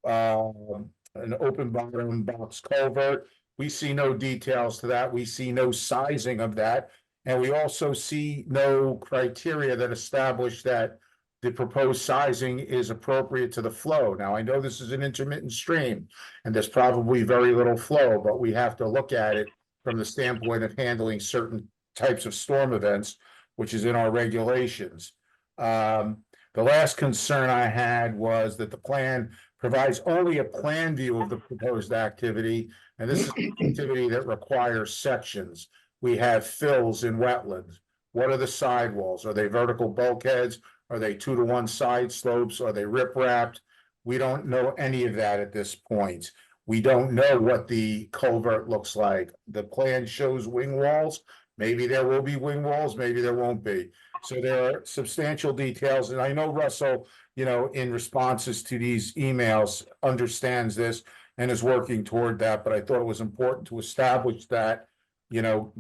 an open bottom box culvert. We see no details to that. We see no sizing of that. And we also see no criteria that establish that the proposed sizing is appropriate to the flow. Now, I know this is an intermittent stream and there's probably very little flow, but we have to look at it from the standpoint of handling certain types of storm events, which is in our regulations. The last concern I had was that the plan provides only a plan view of the proposed activity, and this is an activity that requires sections. We have fills in wetlands. What are the sidewalls? Are they vertical bulkheads? Are they 2-to-1 side slopes? Are they rip-wrapped? We don't know any of that at this point. We don't know what the culvert looks like. The plan shows wing walls. Maybe there will be wing walls, maybe there won't be. So there are substantial details, and I know Russell, in responses to these emails, understands this and is working toward that, but I thought it was important to establish that,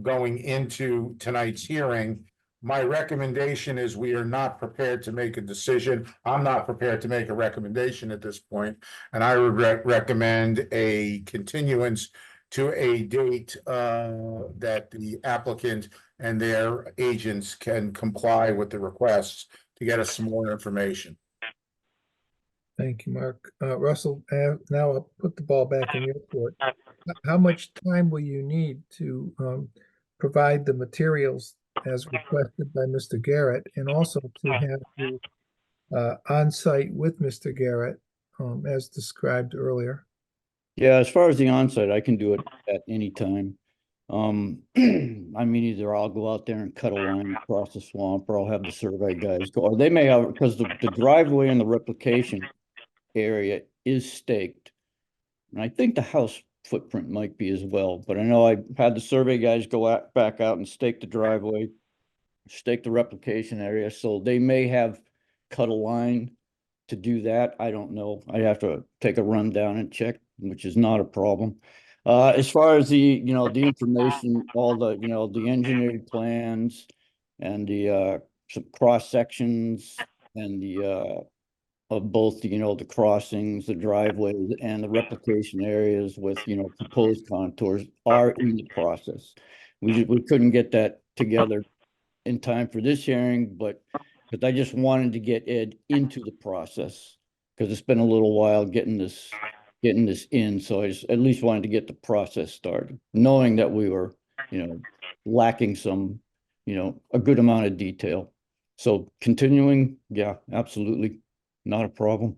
going into tonight's hearing. My recommendation is we are not prepared to make a decision. I'm not prepared to make a recommendation at this point, and I would recommend a continuance to a date that the applicant and their agents can comply with the requests to get us some more information. Thank you, Mark. Russell, now I'll put the ball back in your court. How much time will you need to provide the materials as requested by Mr. Garrett, and also to have you on site with Mr. Garrett as described earlier? Yeah, as far as the onsite, I can do it at any time. I mean, either I'll go out there and cut a line across the swamp, or I'll have the survey guys go, or they may have, because the driveway and the replication area is staked. And I think the house footprint might be as well, but I know I had the survey guys go back out and stake the driveway, stake the replication area, so they may have cut a line to do that. I don't know. I have to take a run down and check, which is not a problem. As far as the, the information, all the, the engineered plans and the some cross sections and the of both, the crossings, the driveways, and the replication areas with, proposed contours are in the process. We couldn't get that together in time for this hearing, but because I just wanted to get Ed into the process, because it's been a little while getting this in, so I just at least wanted to get the process started, knowing that we were, lacking some, a good amount of detail. So continuing, yeah, absolutely, not a problem.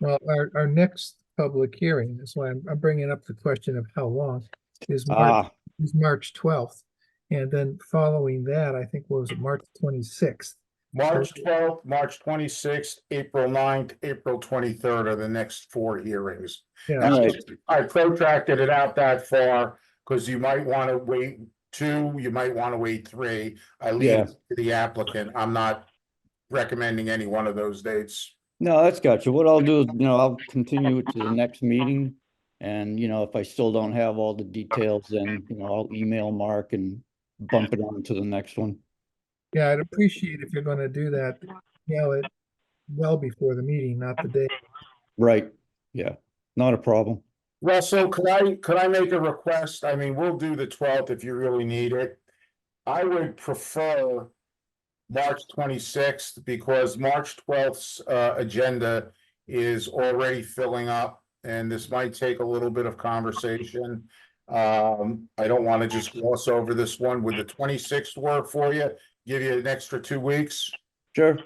Well, our next public hearing, that's why I'm bringing up the question of how long, is March 12th. And then following that, I think, what was it, March 26th? March 12th, March 26th, April 9th, April 23rd are the next 4 hearings. Yeah, All right. I protracted it out that far because you might want to wait 2, you might want to wait 3. I leave Yeah. it to the applicant. I'm not recommending any one of those dates. No, that's gotcha. What I'll do is, I'll continue it to the next meeting. And, if I still don't have all the details, then, I'll email Mark and bump it on to the next one. yeah, I'd appreciate if you're gonna do that, it well before the meeting, not the day. Right. Yeah, not a problem. Russell, could I make a request? I mean, we'll do the 12th if you really need it. I would prefer March 26th because March 12th's agenda is already filling up, and this might take a little bit of conversation. I don't want to just gloss over this one. Would the 26th work for you? Give you an extra 2 weeks? Sure.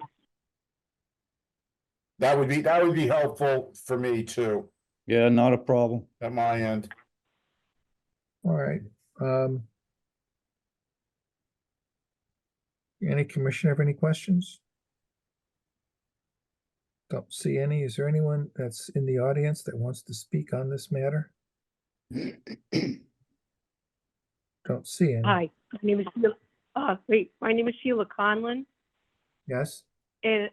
That would be helpful for me too, Yeah, not a problem. at my end. All right. Any commissioner have any questions? Don't see any. Is there anyone that's in the audience that wants to speak on this matter? Don't see any. Hi, my name is my name is Sheila Conlon, Yes? and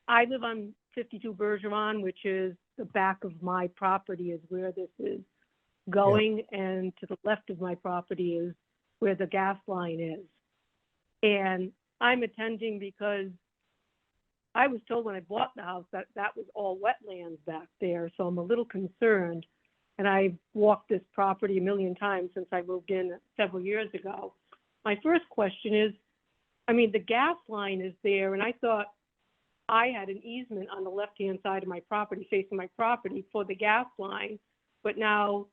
I live on 52 Bergeron, which is the back of my property is where this is going, and to the left of my property is where the gas line is. And I'm attending because I was told when I bought the house that that was all wetlands back there, so I'm a little concerned. And I've walked this property a million times since I moved in several years ago. My first question is, I mean, the gas line is there, and I thought I had an easement on the left-hand side of my property, facing my property for the gas line. But now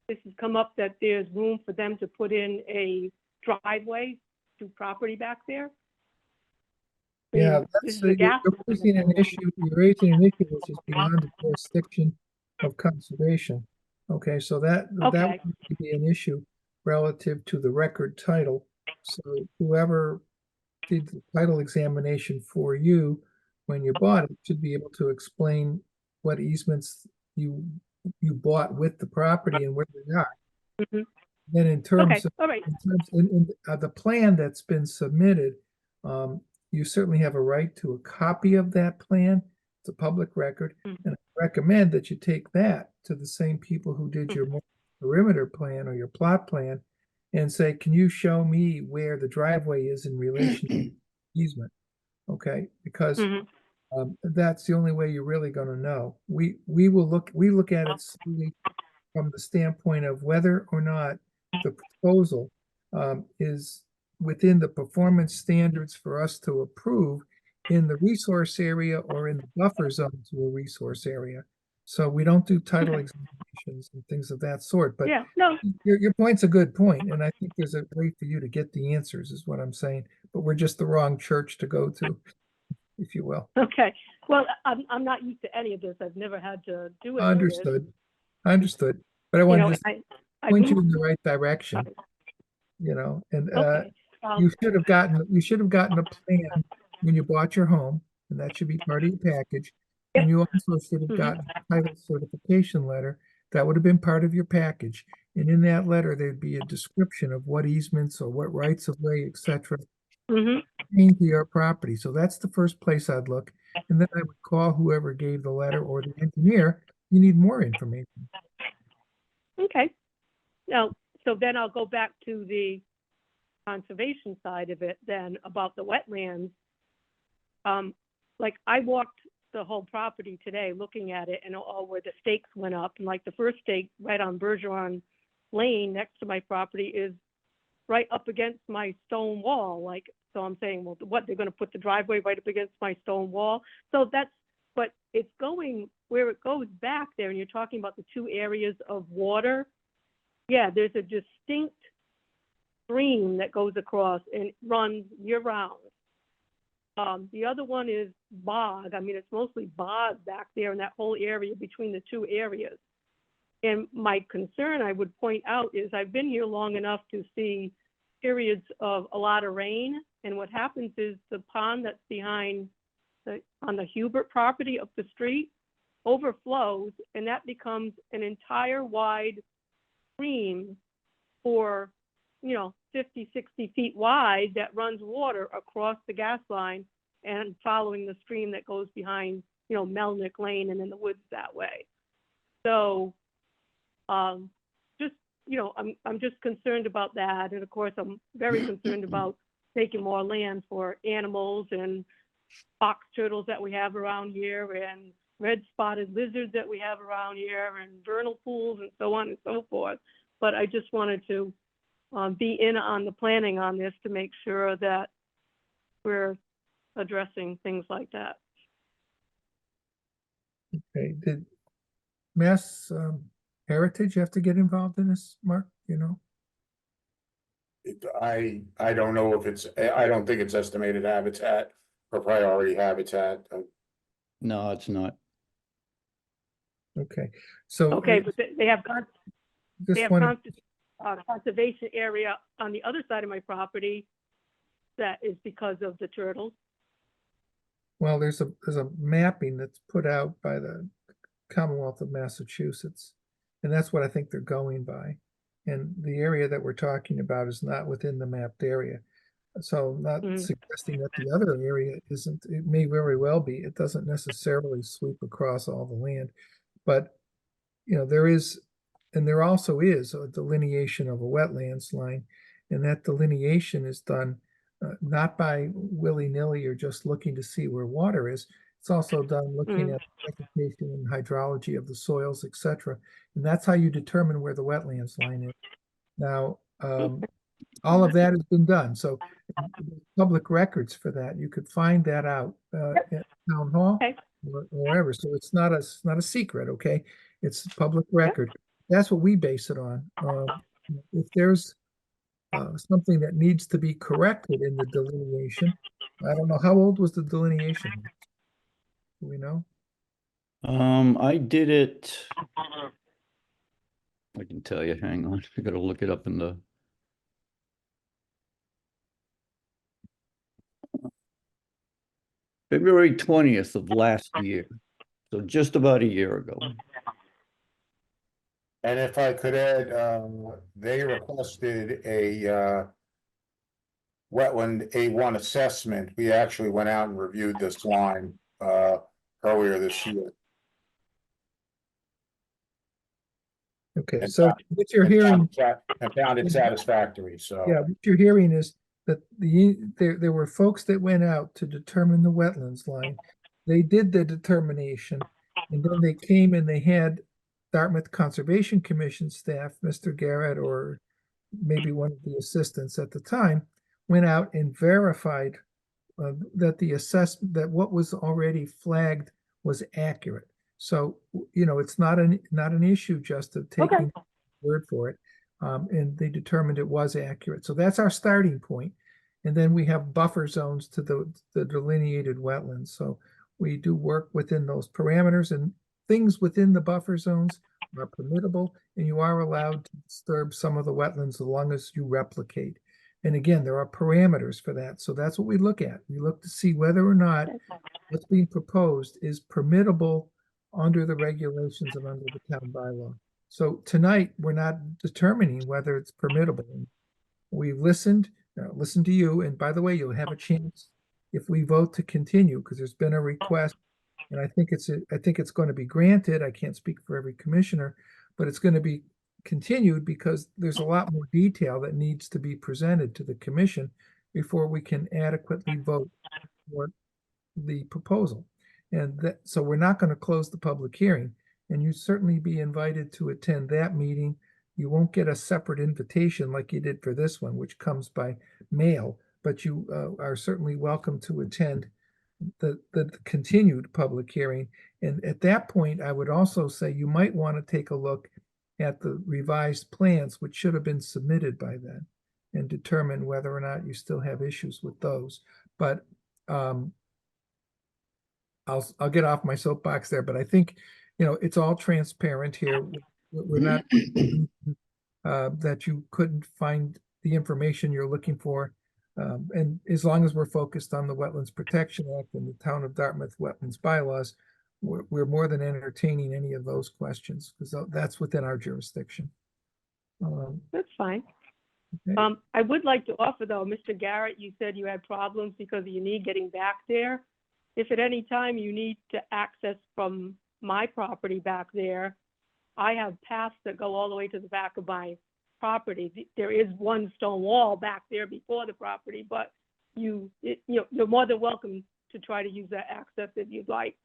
this has come up that there's room for them to put in a driveway to property back there. I mean, Yeah, this that's, is the gas you're raising an issue which is beyond the jurisdiction of conservation. Okay, so that Okay. would be an issue relative to the record title. So whoever did the title examination for you when you bought it should be able to explain what easements you bought with the property and where they are. Mhm. Then in terms Okay, all right. of the plan that's been submitted, you certainly have a right to a copy of that plan. It's a public record, and I recommend that you take that to the same people who did your perimeter plan or your plot plan and say, can you show me where the driveway is in relation to the easement? Okay, because Mhm. that's the only way you're really going to know. We look at it solely from the standpoint of whether or not the proposal is within the performance standards for us to approve in the resource area or in the buffer zone to a resource area. So we don't do title Okay. examinations and things of that sort, but Yeah, no, your point's a good point, and I think there's a way for you to get the answers is what I'm saying, but we're just the wrong church to go to, if you will. okay. Well, I'm not used to any of this. I've never had to do any of this. Understood. But I You wanted know, to I point you in moved- the right direction, and Okay. you should have gotten a plan when you bought your home, and that should be part of your package. And you also should have Mhm. gotten a title certification letter. That would have been part of your package. And in that letter, there'd be a description of what easements or what rights of way, et cetera, Mhm. pertain to your property. So that's the first place I'd look. And then I would call whoever gave the letter or the engineer. You need more information. Okay. Now, so then I'll go back to the conservation side of it then about the wetlands. Like I walked the whole property today, looking at it and all where the stakes went up. And like the first stake right on Bergeron Lane next to my property is right up against my stone wall. Like, so I'm saying, well, what, they're going to put the driveway right up against my stone wall? So that's, but it's going where it goes back there. And you're talking about the two areas of water. Yeah, there's a distinct stream that goes across and runs year round. The other one is bog. I mean, it's mostly bog back there in that whole area between the two areas. And my concern, I would point out, is I've been here long enough to see periods of a lot of rain. And what happens is the pond that's behind on the Hubert property up the street overflows, and that becomes an entire wide stream for, 50, 60 feet wide that runs water across the gas line and following the stream that goes behind, Melnick Lane and in the woods that way. So just, I'm just concerned about that. And of course, I'm very concerned about taking more land for animals and fox turtles that we have around here and red spotted lizards that we have around here and vernal pools and so on and so forth. But I just wanted to be in on the planning on this to make sure that we're addressing things like that. Okay, did Mass Heritage have to get involved in this, Mark, I don't know if it's, I don't think it's estimated habitat or priority habitat. No, it's not. Okay, so. Okay, but they have Just wanted, conservation area on the other side of my property that is because of the turtles. well, there's a mapping that's put out by the Commonwealth of Massachusetts, and that's what I think they're going by. And the area that we're talking about is not within the mapped area. So not suggesting that the other area isn't, it may very well be. It doesn't necessarily sweep across all the land, but there is, and there also is a delineation of a wetlands line, and that delineation is done not by willy-nilly or just looking to see where water is. It's also done looking at vegetation and hydrology of the soils, etc. And that's how you determine where the wetlands line is. Now, all of that has been done. So public records for that, you could find that out at Town Hall or wherever. So it's not a secret, okay? It's public record. That's what we base it on. If there's something that needs to be corrected in the delineation, I don't know, how old was the delineation? Do we know? I did it. I can tell you, hang on, I gotta look it up in the. February 20th of last year, so just about a year ago. And if I could add, they requested a wetland A1 assessment. We actually went out and reviewed this line earlier this year. Okay, And so what you're hearing, and found it satisfactory, so. yeah, what you're hearing is that there were folks that went out to determine the wetlands line. They did the determination, and then they came and they had Dartmouth Conservation Commission staff, Mr. Garrett, or maybe one of the assistants at the time, went out and verified that the assessment, that what was already flagged was accurate. So, it's not an issue just of taking word for it. And they determined it was accurate. So that's our starting point. And then we have buffer zones to the delineated wetlands. So we do work within those parameters, and things within the buffer zones are permittable, and you are allowed to disturb some of the wetlands as long as you replicate. And again, there are parameters for that. So that's what we look at. We look to see whether or not what's being proposed is permittable under the regulations and under the town bylaw. So tonight, we're not determining whether it's permittable. We've listened to you. And by the way, you'll have a chance if we vote to continue, because there's been a request, and I think it's going to be granted. I can't speak for every commissioner, but it's going to be continued because there's a lot more detail that needs to be presented to the commission before we can adequately vote for the proposal. And that, so we're not going to close the public hearing. And you certainly be invited to attend that meeting. You won't get a separate invitation like you did for this one, which comes by mail, but you are certainly welcome to attend the continued public hearing. And at that point, I would also say you might want to take a look at the revised plans, which should have been submitted by then, and determine whether or not you still have issues with those. But I'll get off my soapbox there, but I think, you know, it's all transparent here. We're not that you couldn't find the information you're looking for. And as long as we're focused on the Wetlands Protection Act and the Town of Dartmouth Wetlands bylaws, we're more than entertaining any of those questions, because that's within our jurisdiction. That's fine. Okay. I would like to offer though, Mr. Garrett, you said you had problems because of your need getting back there. If at any time you need to access from my property back there, I have paths that go all the way to the back of my property. There is one stone wall back there before the property, but you're more than welcome to try to use that access if you'd like.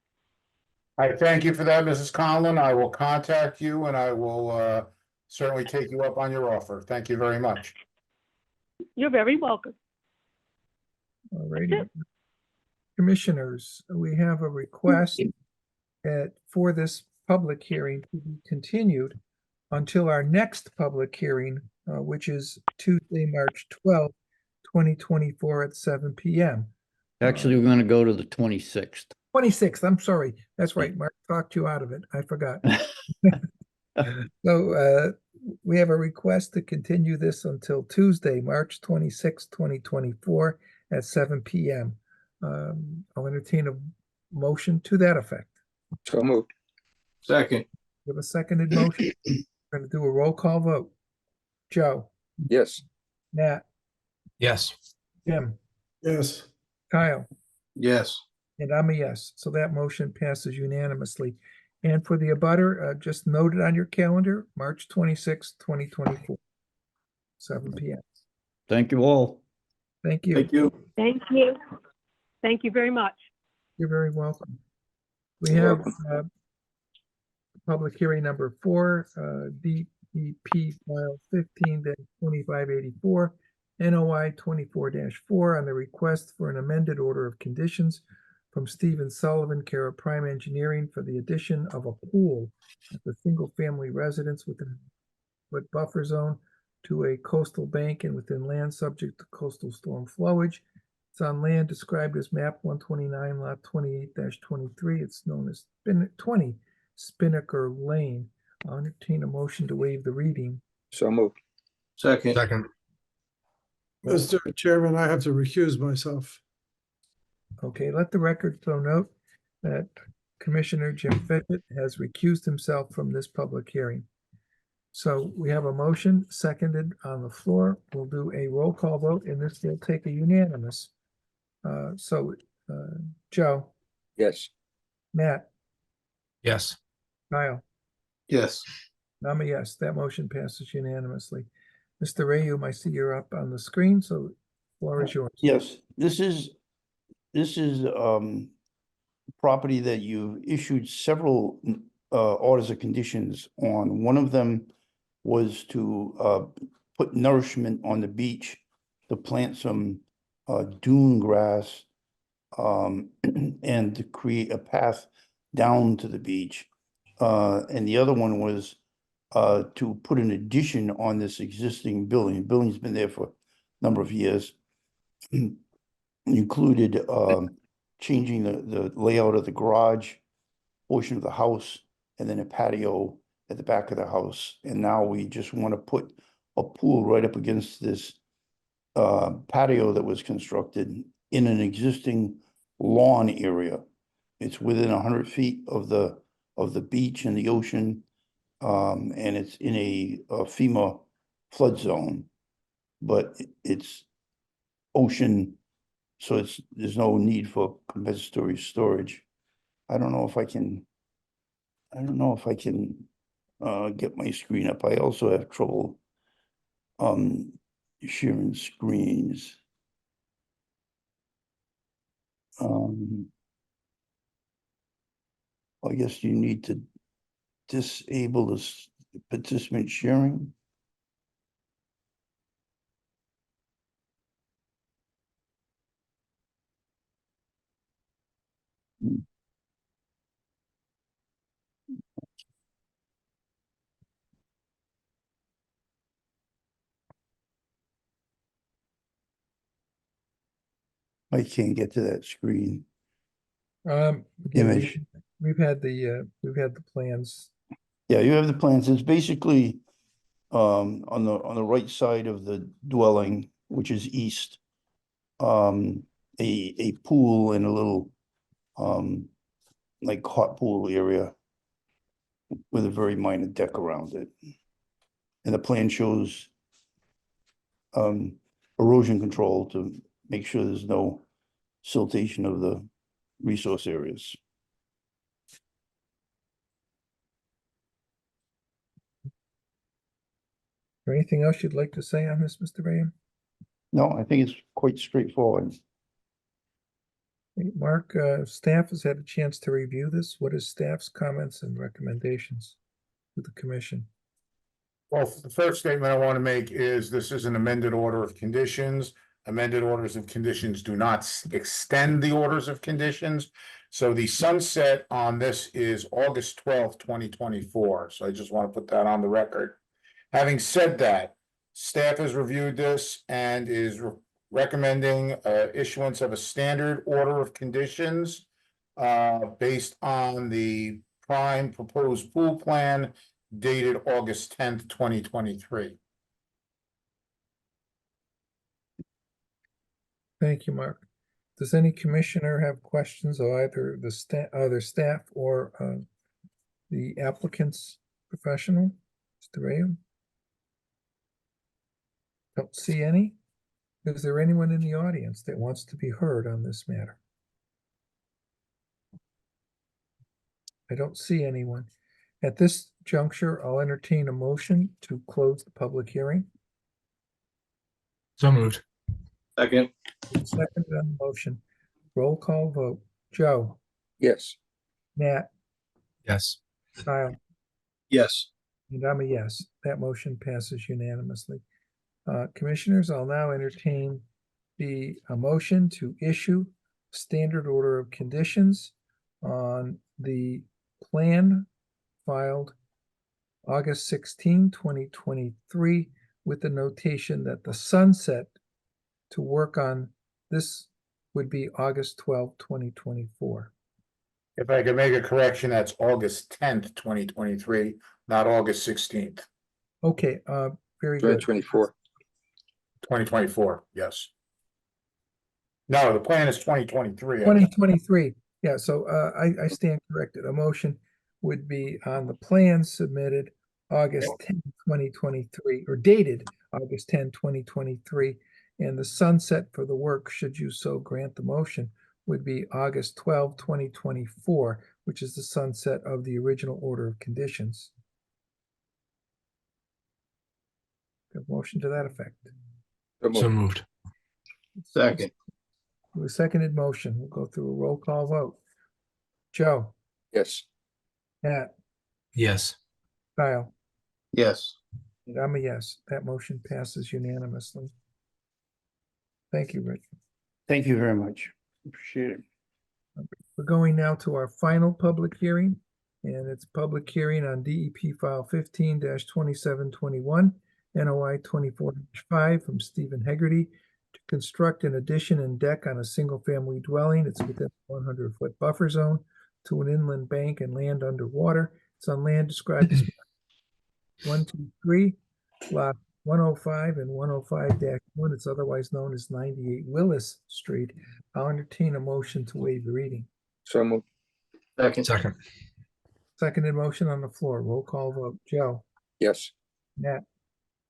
I thank you for that, Mrs. Conlon. I will contact you and I will certainly take you up on your offer. Thank you very much. You're very welcome. All righty. Commissioners, we have a request for this public hearing to be continued until our next public hearing, which is Tuesday, March 12th, 2024 at 7 p.m. Actually, we're gonna go to the 26th. 26th, I'm sorry. That's right. Mark talked you out of it. I forgot. So we have a request to continue this until Tuesday, March 26th, 2024 at 7 p.m. I'll entertain a motion to that effect. So moved. Second, We have a seconded motion. We're going to do a roll call vote. Joe, Yes. Nat, Yes. Jim, Yes. Kyle, yes. and I'm a yes. So that motion passes unanimously. And for the abutter, just note it on your calendar, March 26th, 2024, 7 p.m. Thank you all. Thank you. Thank you. Thank you. Thank you very much. You're very welcome. We You're have welcome. public hearing number 4, DEP file 15-2584, NOI 24-4 on the request for an amended order of conditions from Stephen Sullivan, care of Prime Engineering, for the addition of a pool at the single-family residence within a buffer zone to a coastal bank and within land subject to coastal storm flowage. It's on land described as map 129, lot 28-23. It's known as 20 Spinnaker Lane. I'll entertain a motion to waive the reading. So moved. Second, Second. Mr. Chairman, I have to recuse myself. Okay, let the record so note that Commissioner Jim Fitchett has recused himself from this public hearing. So we have a motion seconded on the floor. We'll do a roll call vote, and this will take a unanimous. Joe, Yes. Matt, Yes. Kyle, yes. I'm a yes. That motion passes unanimously. Mr. Rayum, I see you're up on the screen, so the floor is yours. Yes, this is property that you issued several orders of conditions on. One of them was to put nourishment on the beach, to plant some dune grass and to create a path down to the beach. And the other one was to put an addition on this existing building. The building's been there for a number of years. Included changing the layout of the garage portion of the house, and then a patio at the back of the house. And now we just want to put a pool right up against this patio that was constructed in an existing lawn area. It's within 100 feet of the beach and the ocean, and it's in a FEMA flood zone, but it's ocean, so there's no need for compensatory storage. I don't know if I can get my screen up. I also have trouble sharing screens. I guess you need to disable this participant sharing. I can't get to that screen. Again, Image. we've had the plans. Yeah, you have the plans. It's basically on the right side of the dwelling, which is east. A pool and a little like hot pool area with a very minor deck around it. And the plan shows erosion control to make sure there's no siltation of the resource areas. Or anything else you'd like to say on this, Mr. Graham? No, I think it's quite straightforward. Mark, staff has had a chance to review this. What is staff's comments and recommendations to the commission? Well, the first statement I want to make is this is an amended order of conditions. Amended orders of conditions do not extend the orders of conditions. So the sunset on this is August 12th, 2024. So I just want to put that on the record. Having said that, staff has reviewed this and is recommending issuance of a standard order of conditions based on the prime proposed pool plan dated August 10th, 2023. Thank you, Mark. Does any commissioner have questions of either the staff or the applicant's professional? Mr. Graham? Don't see any. Is there anyone in the audience that wants to be heard on this matter? I don't see anyone. At this juncture, I'll entertain a motion to close the public hearing. So moved. Second. Second on the motion. Roll call vote. Joe, Yes. Nat, Yes. Kyle, Yes. and I'm a yes. That motion passes unanimously. Commissioners, I'll now entertain a motion to issue standard order of conditions on the plan filed August 16, 2023, with the notation that the sunset to work on this would be August 12, 2024. If I could make a correction, that's August 10th, 2023, not August 16th, Okay, very good. 2024, yes. No, the plan is 2023. 2023, yeah, so I stand corrected. A motion would be on the plan submitted August 10, 2023, or dated August 10, 2023, and the sunset for the work, should you so grant the motion, would be August 12, 2024, which is the sunset of the original order of conditions. Good motion to that effect. So moved. Second. With a seconded motion, we'll go through a roll call vote. Joe, Yes. Nat, Yes. Kyle, Yes. and I'm a yes. That motion passes unanimously. Thank you, Rick. Thank you very much. Appreciate it. We're going now to our final public hearing, and it's public hearing on DEP file 15-2721, NOI 24-5 from Stephen Hegarty to construct an addition and deck on a single-family dwelling. It's within a 100-foot buffer zone to an inland bank and land underwater. It's on land described as 123, lot 105 and 105-1. It's otherwise known as 98 Willis Street. I'll entertain a motion to waive the reading. So moved. Second. Second. Seconded motion on the floor. Roll call vote. Joe, Yes. Nat,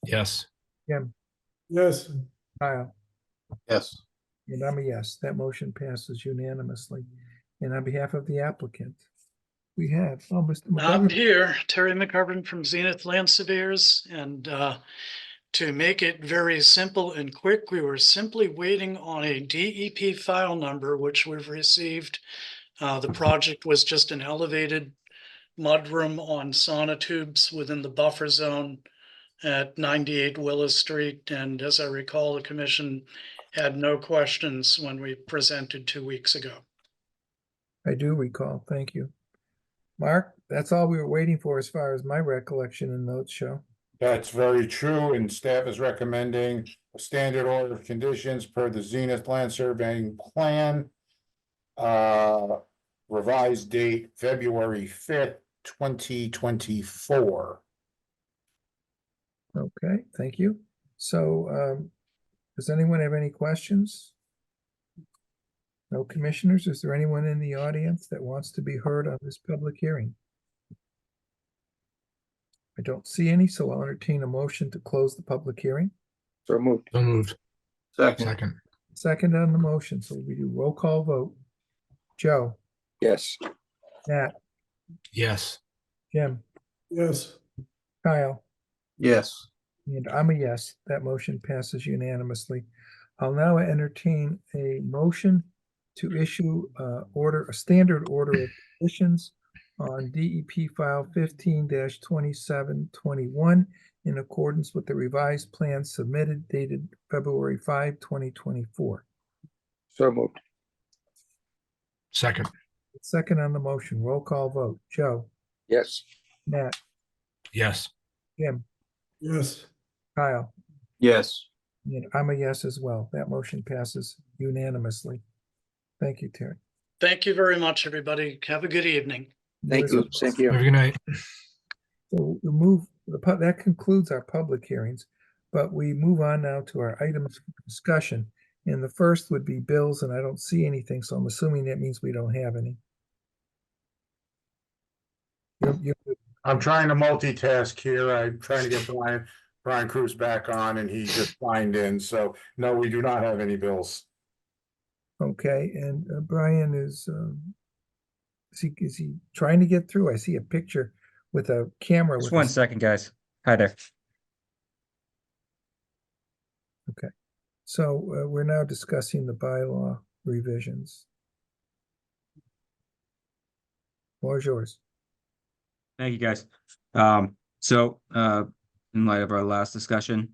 Yes. Jim, Yes, Kyle, Yes. and I'm a yes. That motion passes unanimously. And on behalf of the applicant, we have, Mr. I'm McGovern. here, Terry McGovern from Zenith Land Surveyors, and to make it very simple and quick, we were simply waiting on a DEP file number, which we've received The project was just an elevated mudroom on sonotubes within the buffer zone at 98 Willis Street. And as I recall, the commission had no questions when we presented 2 weeks ago. I do recall. Thank you. Mark, that's all we were waiting for as far as my recollection and notes show. That's very true, and staff is recommending a standard order of conditions per the Zenith Land Surveying Plan. Revised date February 5th, 2024. Okay, thank you. So, does anyone have any questions? No commissioners? Is there anyone in the audience that wants to be heard on this public hearing? I don't see any, so I'll entertain a motion to close the public hearing. So moved. So moved. Second. Second. Second on the motion, so we do roll call vote. Joe, Yes. Nat, Yes. Jim, Yes, Kyle, Yes. and I'm a yes. That motion passes unanimously. I'll now entertain a motion to issue a standard order of conditions on DEP file 15-2721 in accordance with the revised plan submitted dated February 5, 2024. So moved. Second. Second on the motion, roll call vote. Joe, Yes. Nat, Yes. Jim, yes, Kyle, Yes. and I'm a yes as well. That motion passes unanimously. Thank you, Terry. Thank you very much, everybody. Have a good evening. Thank you. Thank you. Have a good night. So that concludes our public hearings, but we move on now to our items for discussion. And the first would be bills, and I don't see anything, so I'm assuming that means we don't have any. I'm trying to multitask here. I'm trying to get Brian Cruz back on, and he just signed in. So no, we do not have any bills. Okay, and Brian is he trying to get through? I see a picture with a camera. Just with 1 second, guys. Hi there. Okay, so we're now discussing the bylaw revisions. Floor is yours. Thank you, guys. In light of our last discussion,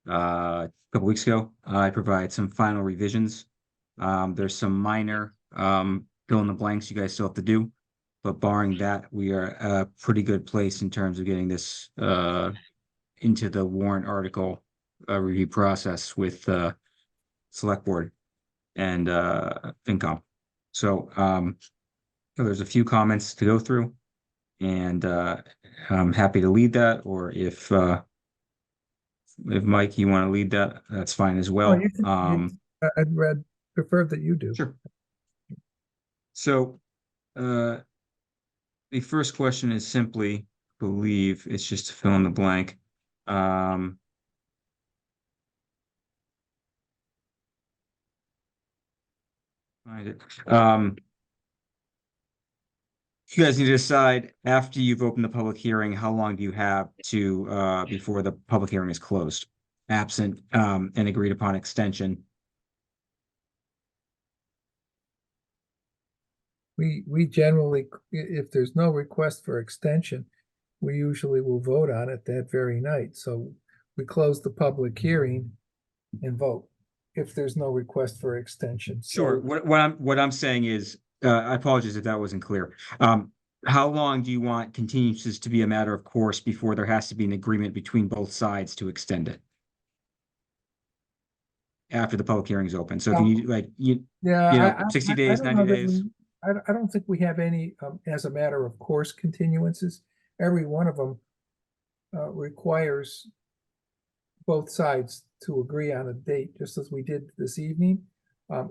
a couple weeks ago, I provide some final revisions. There's some minor fill in the blanks you guys still have to do, but barring that, we are a pretty good place in terms of getting this into the warrant article review process with Select Board and FinCom. So there's a few comments to go through, and I'm happy to lead that, or if Mike, you want to lead that, that's fine as well. You can- I'd prefer that you do. Sure. So, the first question is simply, believe it's just to fill in the blank. Find it. You guys need to decide after you've opened the public hearing, how long do you have to before the public hearing is closed, absent an agreed upon extension. We generally, if there's no request for extension, we usually will vote on it that very night. So we close the public hearing and vote if there's no request for extension. Sure. So What I'm saying is, I apologize if that wasn't clear. How long do you want continuances to be a matter of course before there has to be an agreement between both sides to extend it? After the public hearing is open. So if you need, yeah, 60 I days, don't 90 know that days. I don't think we have any as a matter of course continuances. Every one of them requires both sides to agree on a date, just as we did this evening.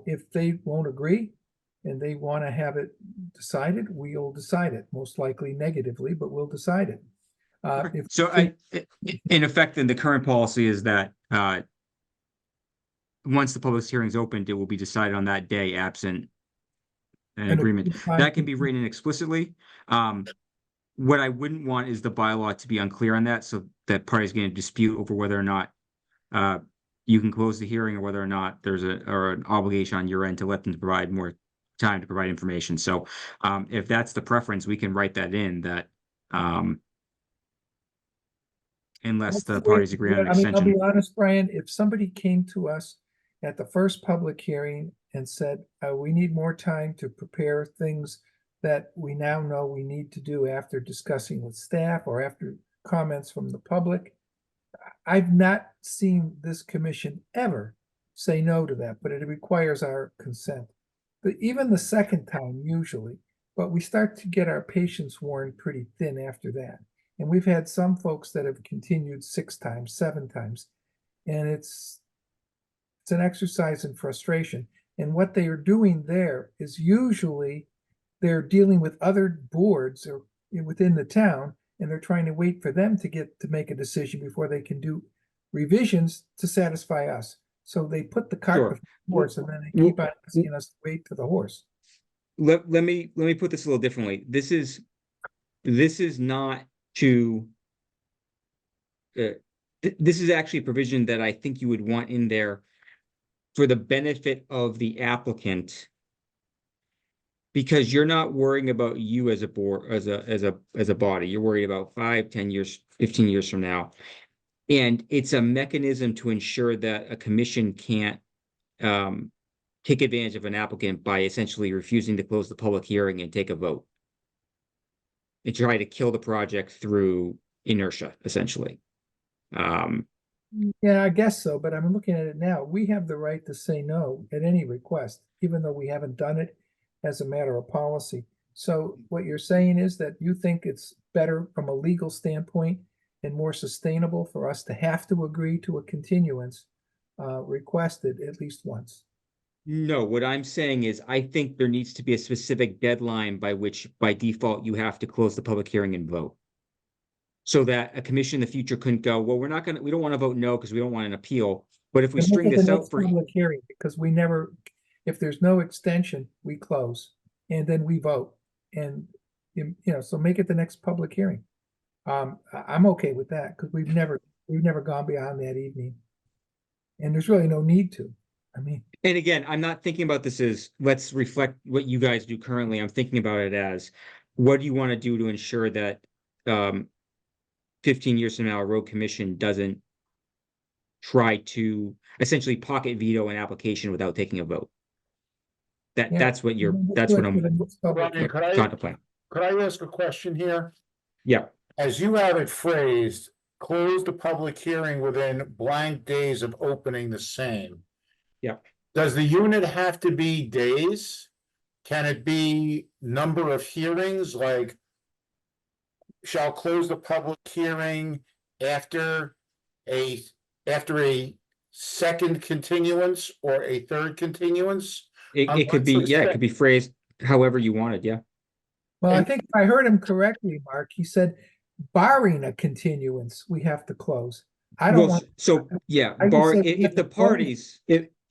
If they won't agree and they want to have it decided, we'll decide it, most likely negatively, but we'll decide it. In effect, then the current policy is that once the public hearing is opened, it will be decided on that day, absent an agreement. That can be written in explicitly. What I wouldn't want is the bylaw to be unclear on that, so that party's going to dispute over whether or not you can close the hearing, or whether or not there's an obligation on your end to let them provide more time to provide information. So if that's the preference, we can write that in that unless the parties agree on an I mean, I'll extension. be honest, Brian, if somebody came to us at the first public hearing and said, we need more time to prepare things that we now know we need to do after discussing with staff or after comments from the public, I've not seen this commission ever say no to that, but it requires our consent. But even the second time usually, but we start to get our patience worn pretty thin after that. And we've had some folks that have continued 6 times, 7 times, and it's an exercise in frustration. And what they are doing there is usually they're dealing with other boards or within the town, and they're trying to wait for them to make a decision before they can do revisions to satisfy us. So they put the cart Sure. before the horse, and then they keep on asking us to wait to the horse. Let me put this a little differently. This is not to this is actually a provision that I think you would want in there for the benefit of the applicant, because you're not worrying about you as a board, as a body. You're worried about 5, 10 years, 15 years from now. And it's a mechanism to ensure that a commission can't take advantage of an applicant by essentially refusing to close the public hearing and take a vote. And try to kill the project through inertia, essentially. Yeah, I guess so, but I'm looking at it now. We have the right to say no at any request, even though we haven't done it as a matter of policy. So what you're saying is that you think it's better from a legal standpoint and more sustainable for us to have to agree to a continuance requested at least once. No, what I'm saying is I think there needs to be a specific deadline by which, by default, you have to close the public hearing and vote. So that a commission in the future couldn't go, well, we don't want to vote no because we don't want an appeal. But if we And string look at this the out next for, public hearing, because we never, if there's no extension, we close and then we vote. And, so make it the next public hearing. I'm okay with that because we've never gone beyond that evening. And there's really no need to. I mean, and again, I'm not thinking about this as let's reflect what you guys do currently. I'm thinking about it as what do you want to do to ensure that 15 years from now, a road commission doesn't try to essentially pocket veto an application without taking a vote. That's what I'm contemplating. Could I ask a question here? Yeah. As you have it phrased, close the public hearing within blank days of opening the same. Yeah. Does the unit have to be days? Can it be number of hearings, like shall close the public hearing after a second continuance or a third continuance? It could be, yeah, it could be phrased however you wanted, yeah. well, I think if I heard him correctly, Mark, he said barring a continuance, we have to close. I don't want. So, yeah, I just said we if have the to close. parties,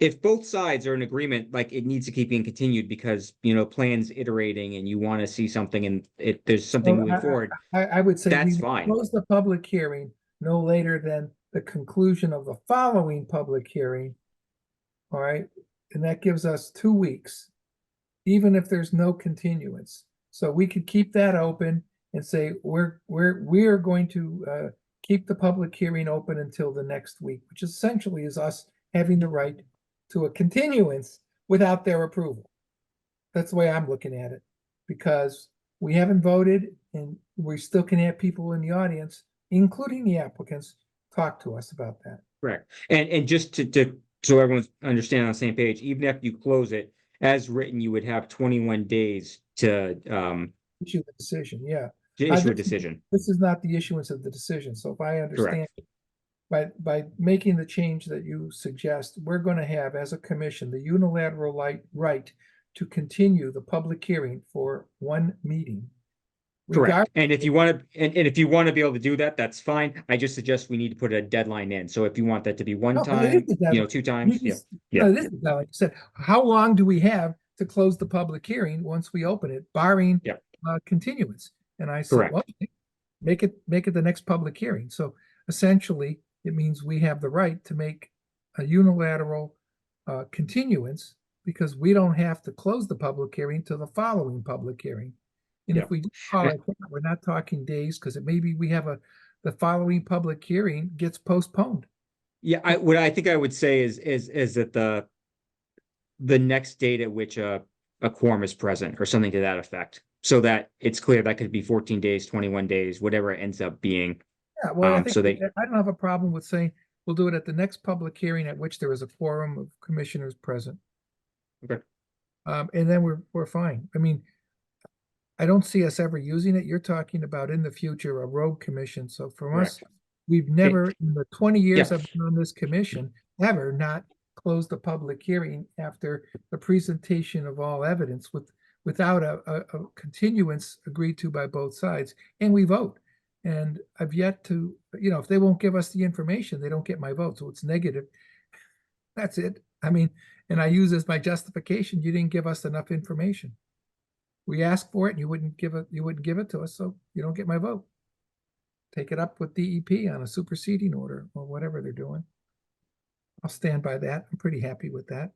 if both sides are in agreement, like it needs to keep being continued because, plans iterating and you want to see something and there's something Well, moving forward. I would say That's we fine. close the public hearing no later than the conclusion of the following public hearing. All right, and that gives us 2 weeks, even if there's no continuance. So we could keep that open and say we're going to keep the public hearing open until the next week, which essentially is us having the right to a continuance without their approval. That's the way I'm looking at it, because we haven't voted and we still can have people in the audience, including the applicants, talk to us about that. Correct. And just to so everyone's understanding on the same page, even after you close it, as written, you would have 21 days to Issue the decision, yeah. issue a decision. This is not the issuance of the decision, so if I understand, by making the change that you suggest, we're going to have, as a commission, the unilateral right to continue the public hearing for one meeting. Correct. And if you want to, and if you want to be able to do that, that's fine. I just suggest we need to put a deadline in. So if you want that to be one No, but it time, is a deadline. 2 times, yeah. No, this is like you said, how long do we have to close the public hearing once we open it, barring continuance? And I said, Correct. well, make it the next public hearing. So essentially, it means we have the right to make a unilateral continuance because we don't have to close the public hearing till the following public hearing. And Yeah. if we do call it that, we're not talking days, because it maybe we have the following public hearing gets postponed. Yeah, what I think I would say is that the next date at which a quorum is present or something to that effect, so that it's clear that could be 14 days, 21 days, whatever it ends up being. Yeah, well, I So think, I don't have a problem with saying we'll do it at the next public hearing at which there is a quorum of commissioners present. Okay. And then we're fine. I mean, I don't see us ever using it. You're talking about in the future, a road commission. So for us, we've never, in the 20 years Yeah. I've been on this commission, ever not closed the public hearing after the presentation of all evidence without a continuance agreed to by both sides, and we vote. And I've yet to, if they won't give us the information, they don't get my vote, so it's negative. That's it. I mean, and I use as my justification, you didn't give us enough information. We asked for it and you wouldn't give it to us, so you don't get my vote. Take it up with DEP on a superseding order or whatever they're doing. I'll stand by that. I'm pretty happy with that.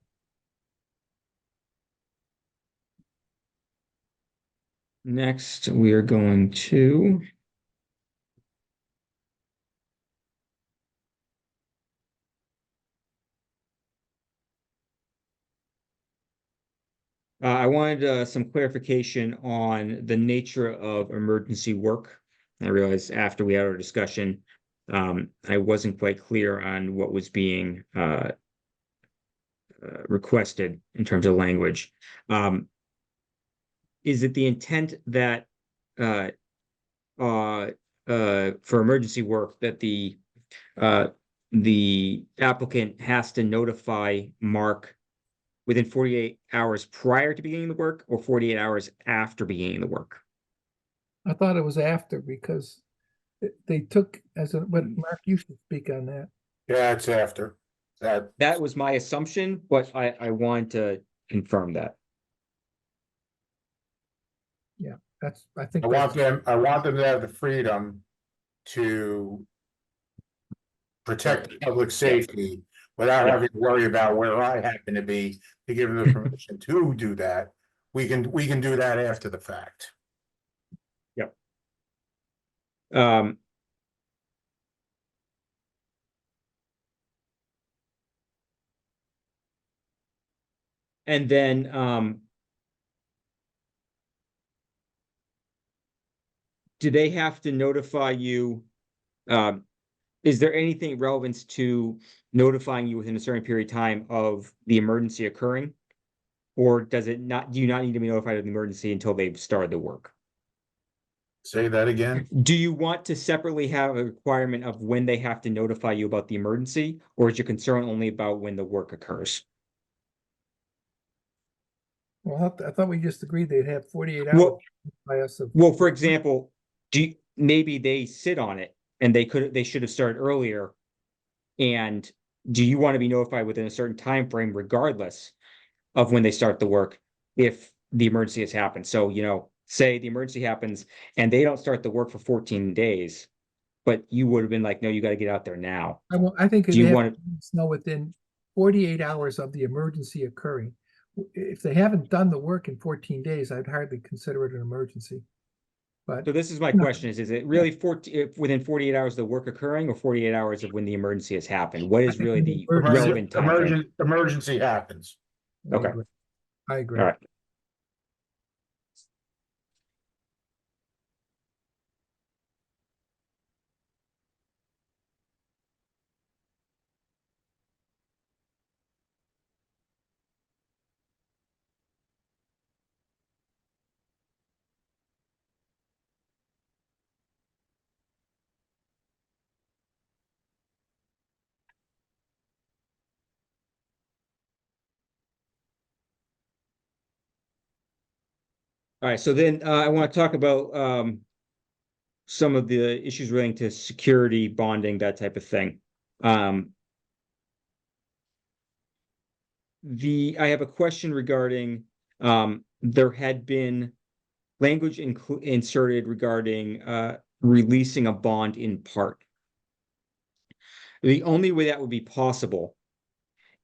Next, we are going to I wanted some clarification on the nature of emergency work. I realized after we had our discussion, I wasn't quite clear on what was being requested in terms of language. Is it the intent that for emergency work that the applicant has to notify Mark within 48 hours prior to beginning the work, or 48 hours after beginning the work? I thought it was after, because they took but Mark, you should speak on that. Yeah, it's after that. That was my assumption, but I want to confirm that. Yeah, I think I want them to have the freedom to protect the public safety without Yeah. having to worry about where I happen to be to give them the permission to do that. We can do that after the fact. And then do they have to notify you? Is there anything relevant to notifying you within a certain period of time of the emergency occurring? Or do you not need to be notified of the emergency until they've started the work? Say that again. Do you want to separately have a requirement of when they have to notify you about the emergency, or is your concern only about when the work occurs? Well, I thought we just agreed they'd have 48 hours. Well, by us of. Well, for example, maybe they sit on it and they should have started earlier. And do you want to be notified within a certain time frame, regardless of when they start the work, if the emergency has happened? So, say the emergency happens and they don't start the work for 14 days, but you would have been like, no, you got to get out there now. I think Do you they want have to know within 48 hours of the emergency occurring. If they haven't done the work in 14 days, I'd hardly consider it an emergency. But So this is my question: is it really within 48 hours of the work occurring, or 48 hours of when the emergency has happened? What is really the relevant time frame? Emergency happens. Okay. I agree. All right. All right, so then I want to talk about some of the issues relating to security, bonding, that type of thing. I have a question regarding there had been language inserted regarding releasing a bond in part. The only way that would be possible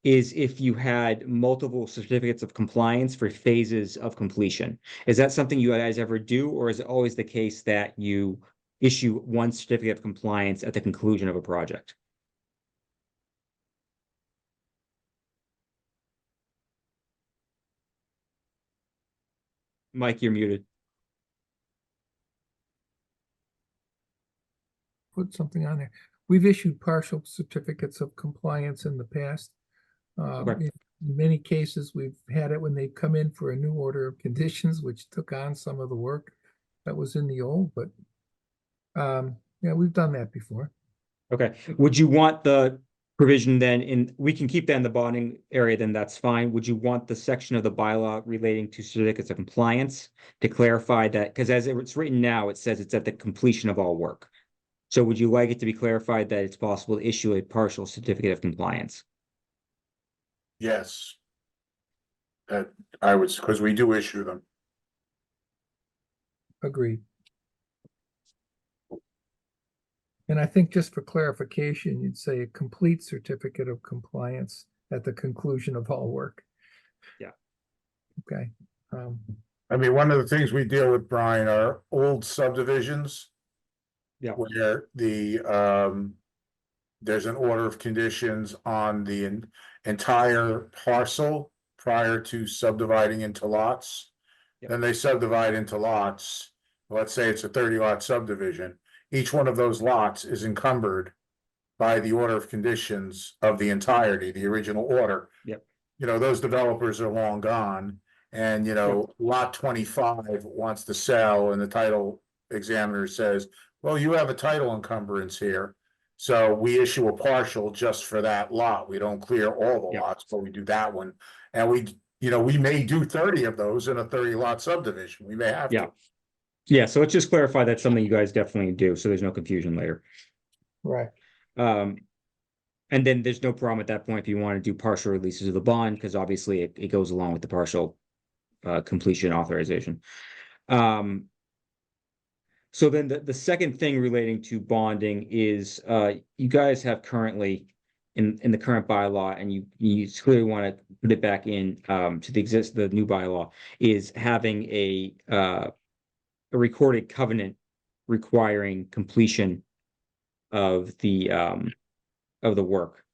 is if you had multiple certificates of compliance for phases of completion. Is that something you guys ever do, or is it always the case that you issue one certificate of compliance at the conclusion of a project? Mike, you're muted. Put something on there. We've issued partial certificates of compliance in the past. Okay. In many cases, we've had it when they come in for a new order of conditions, which took on some of the work that was in the old, but yeah, we've done that before. Okay, would you want the provision then in, we can keep that in the bonding area, then that's fine. Would you want the section of the bylaw relating to certificates of compliance to clarify that? Because as it's written now, it says it's at the completion of all work. So would you like it to be clarified that it's possible to issue a partial certificate of compliance? Yes. That I would, because we do issue them. Agreed. And I think just for clarification, you'd say a complete certificate of compliance at the conclusion of all work. Yeah. Okay. I mean, one of the things we deal with, Brian, are old subdivisions. Yeah. Where the, there's an order of conditions on the entire parcel prior to subdividing into lots. Yep. Then they subdivide into lots. Let's say it's a 30-lot subdivision. Each one of those lots is encumbered by the order of conditions of the entirety, the original order. Yep. You know, those developers are long gone, and you know, lot 25 wants to sell, and the title examiner says, well, you have a title encumbrance here. So we issue a partial just for that lot. We don't clear all the Yep. lots, but we do that one. And we, you know, we may do 30 of those in a 30-lot subdivision. We may have Yeah. to. Yeah, so let's just clarify that's something you guys definitely do, so there's no confusion later. Right. And then there's no problem at that point if you want to do partial releases of the bond, because obviously it goes along with the partial completion authorization. So then the second thing relating to bonding is you guys have currently in the current bylaw, and you clearly want to put it back in to the new bylaw, is having a recorded covenant requiring completion of the work.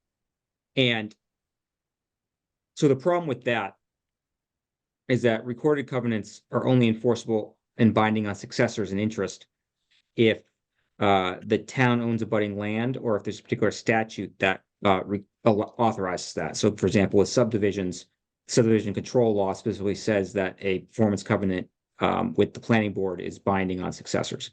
And so the problem with that is that recorded covenants are only enforceable and binding on successors in interest if the town owns abutting land, or if there's a particular statute that authorizes that. So for example, with subdivisions, subdivision control law specifically says that a performance covenant with the planning board is binding on successors.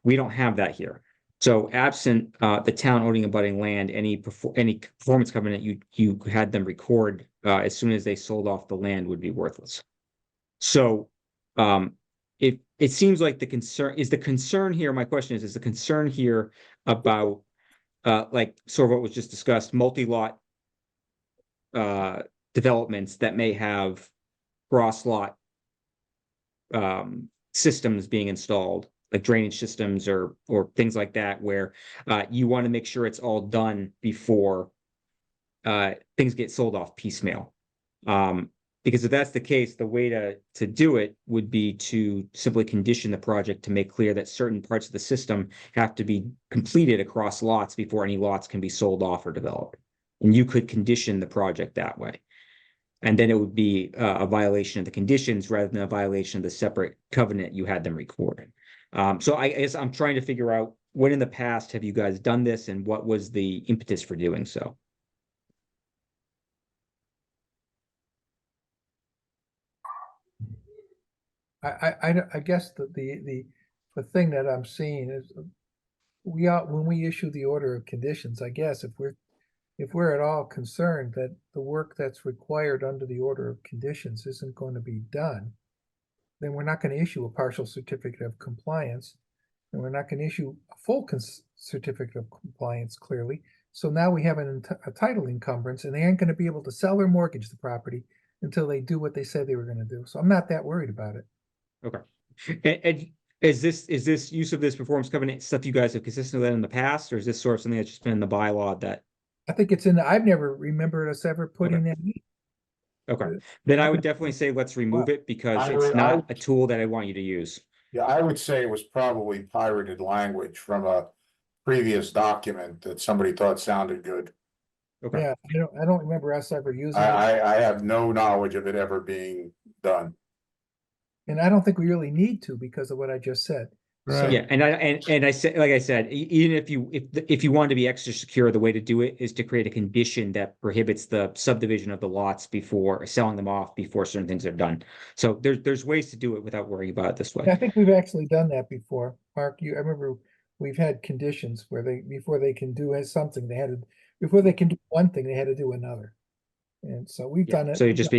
We don't have that here. So absent the town owning abutting land, any performance covenant you had them record as soon as they sold off the land would be worthless. So it seems like the concern here, my question is the concern here about like sort of what was just discussed, multi-lot developments that may have cross-lot systems being installed, like drainage systems or things like that, where you want to make sure it's all done before things get sold off piecemeal. Because if that's the case, the way to do it would be to simply condition the project to make clear that certain parts of the system have to be completed across lots before any lots can be sold off or developed. And you could condition the project that way. And then it would be a violation of the conditions rather than a violation of the separate covenant you had them recorded. So I guess I'm trying to figure out, when in the past have you guys done this, and what was the impetus for doing so? I guess the thing that I'm seeing is when we issue the order of conditions, I guess if we're at all concerned that the work that's required under the order of conditions isn't going to be done, then we're not going to issue a partial certificate of compliance, and we're not going to issue a full certificate of compliance, clearly. So now we have a title encumbrance, and they aren't going to be able to sell or mortgage the property until they do what they said they were going to do. So I'm not that worried about it. Okay. And is this use of this performance covenant stuff you guys have consistently done in the past, or is this sort of something that's just been in the bylaw that I think it's in, I've never remembered us ever putting that in. Okay, then I would definitely say let's remove it because I it's would- not a tool that I want you to use. Yeah, I would say it was probably pirated language from a previous document that somebody thought sounded good. Okay, Yeah, I don't remember us ever using it, I have no knowledge of it ever being done. and I don't think we really need to because of what I just said. So- Right. yeah, and I said, like I said, even if you want to be extra secure, the way to do it is to create a condition that prohibits the subdivision of the lots before selling them off before certain things are done. So there's ways to do it without worrying about it this way. I think we've actually done that before. Mark, I remember we've had conditions where before they can do something, before they can do one thing, they had to do another. And so we've Yeah, done it. so you just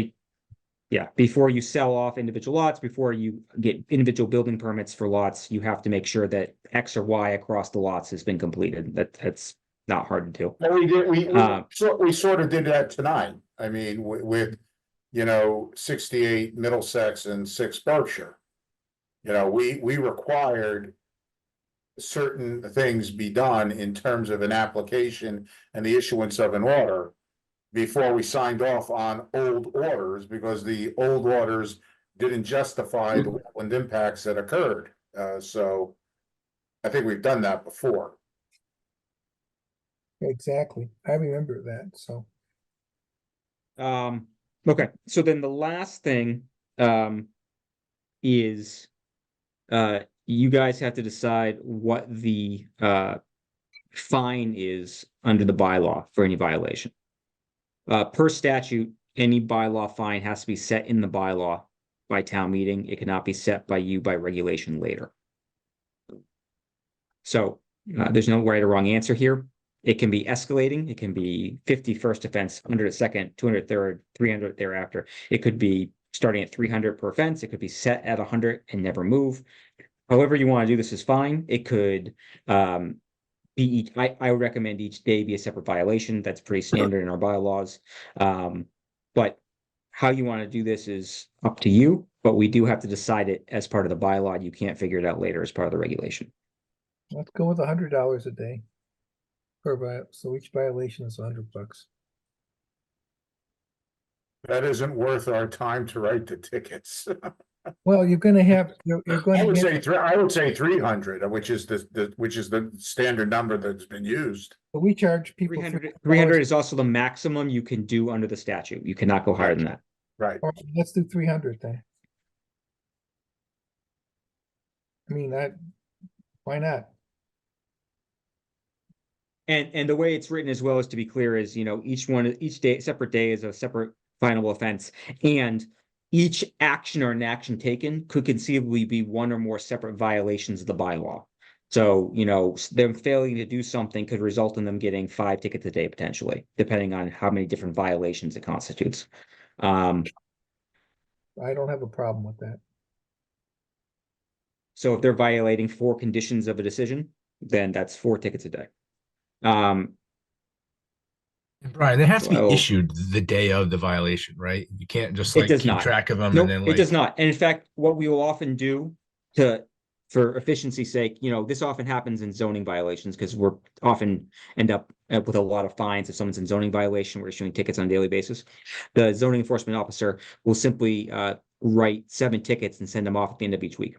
before you sell off individual lots, before you get individual building permits for lots, you have to make sure that X or Y across the lots has been completed. That's not hard to do. Well, we did, Uh, we sort of did that tonight. I mean, with, 68 Middlesex and 6 Berkshire. We required certain things be done in terms of an application and the issuance of an order before we signed off on old orders, because the old orders didn't justify the wetland impacts that occurred. So I think we've done that before. Exactly. I remember that, so. Okay, so then the last thing is you guys have to decide what the fine is under the bylaw for any violation. Per statute, any bylaw fine has to be set in the bylaw by town meeting. It cannot be set by you by regulation later. So there's no right or wrong answer here. It can be escalating. It can be 51st offense, 100 second, 200 third, 300 thereafter. It could be starting at 300 per offense. It could be set at 100 and never move. However you want to do this is fine. It could be I would recommend each day be a separate violation. That's pretty standard in our bylaws. But how you want to do this is up to you, but we do have to decide it as part of the bylaw. You can't figure it out later as part of the regulation. Let's go with $100 a day. So each violation is $100. That isn't worth our time to write the tickets. Well, you're going I would to say I would say 300, which is the standard number that's been used. we charge people. 300 is also the maximum you can do under the statute. You cannot go higher than that. Right. All right, let's do 300 then. I mean, why not? And the way it's written as well, is to be clear, is each day, separate day is a separate finable offense, and each action or inaction taken could conceivably be one or more separate violations of the bylaw. So, them failing to do something could result in them getting 5 tickets a day potentially, depending on how many different violations it constitutes. I don't have a problem with that. So if they're violating 4 conditions of a decision, then that's 4 tickets a day. And Brian, they have to be Well- issued the day of the violation, right? You can't just It like does keep not. track of them Nope, and then it does not. And in fact, what we will often do for efficiency's sake, this often happens in zoning violations because we're often end up with a lot of fines if someone's in zoning violation. We're issuing tickets on a daily basis. The zoning enforcement officer will simply write 7 tickets and send them off at the end of each week.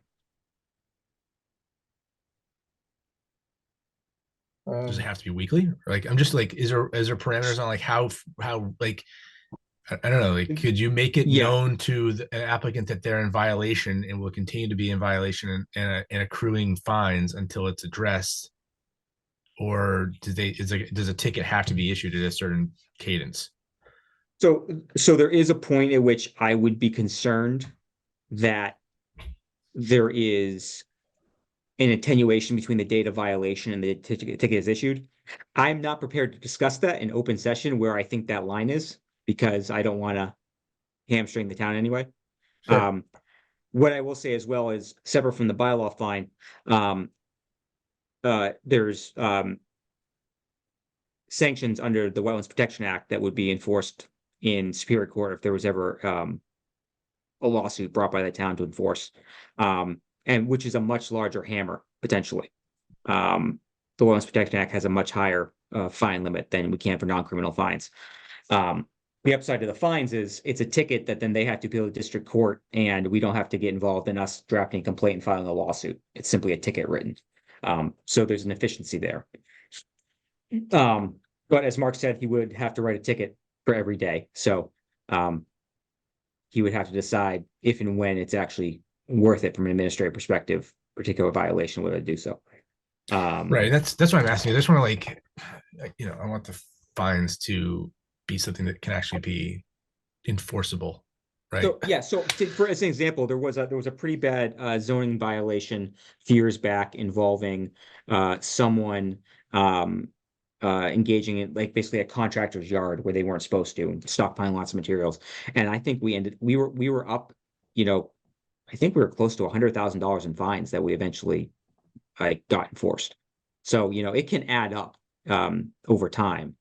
Does it have to be weekly? Like, I'm just like, is there parameters on like how like, I don't know, like, could you make it Yeah. known to an applicant that they're in violation and will continue to be in violation and accruing fines until it's addressed? Or does a ticket have to be issued at a certain cadence? So there is a point at which I would be concerned that there is an attenuation between the date of violation and the ticket is issued. I'm not prepared to discuss that in open session where I think that line is, because I don't want to hamstring the town anyway. Sure. What I will say as well is, separate from the bylaw fine, there's sanctions under the Wetlands Protection Act that would be enforced in Superior Court if there was ever a lawsuit brought by the town to enforce, and which is a much larger hammer potentially. The Wetlands Protection Act has a much higher fine limit than we can for non-criminal fines. The upside to the fines is it's a ticket that then they have to appeal to district court, and we don't have to get involved in us drafting a complaint and filing a lawsuit. It's simply a ticket written. So there's an efficiency there. But as Mark said, he would have to write a ticket for every day. So he would have to decide if and when it's actually worth it from an administrative perspective, particular violation, whether to do so. Right. That's what I'm asking. I just want to I want the fines to be something that can actually be enforceable. Right. So yeah, for as an example, there was a pretty bad zoning violation a few years back involving someone engaging in basically a contractor's yard where they weren't supposed to, and stockpiling lots of materials. And I think we were up, I think we were close to $100,000 in fines that we eventually got enforced. So it can add up over time.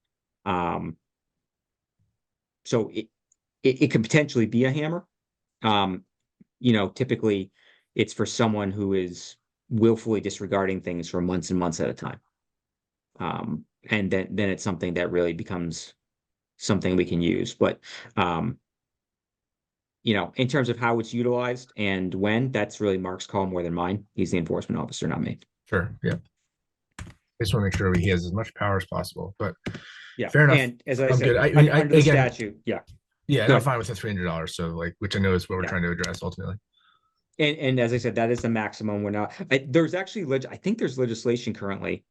So it could potentially be a hammer. Typically it's for someone who is willfully disregarding things for months and months at a time. And then it's something that really becomes something we can use. But, in terms of how it's utilized and when, that's really Mark's call more than mine. He's the enforcement officer, not me. Sure. Yeah. I just want to make sure he has as much power as possible, but Yeah. fair enough. And as I I'm said, good. under the again, statute, yeah. Yeah, Go I'm ahead. fine with the $300. So which I know is what we're Yeah. trying to address ultimately. And as I said, that is the maximum. We're not, there's actually, I think there's legislation currently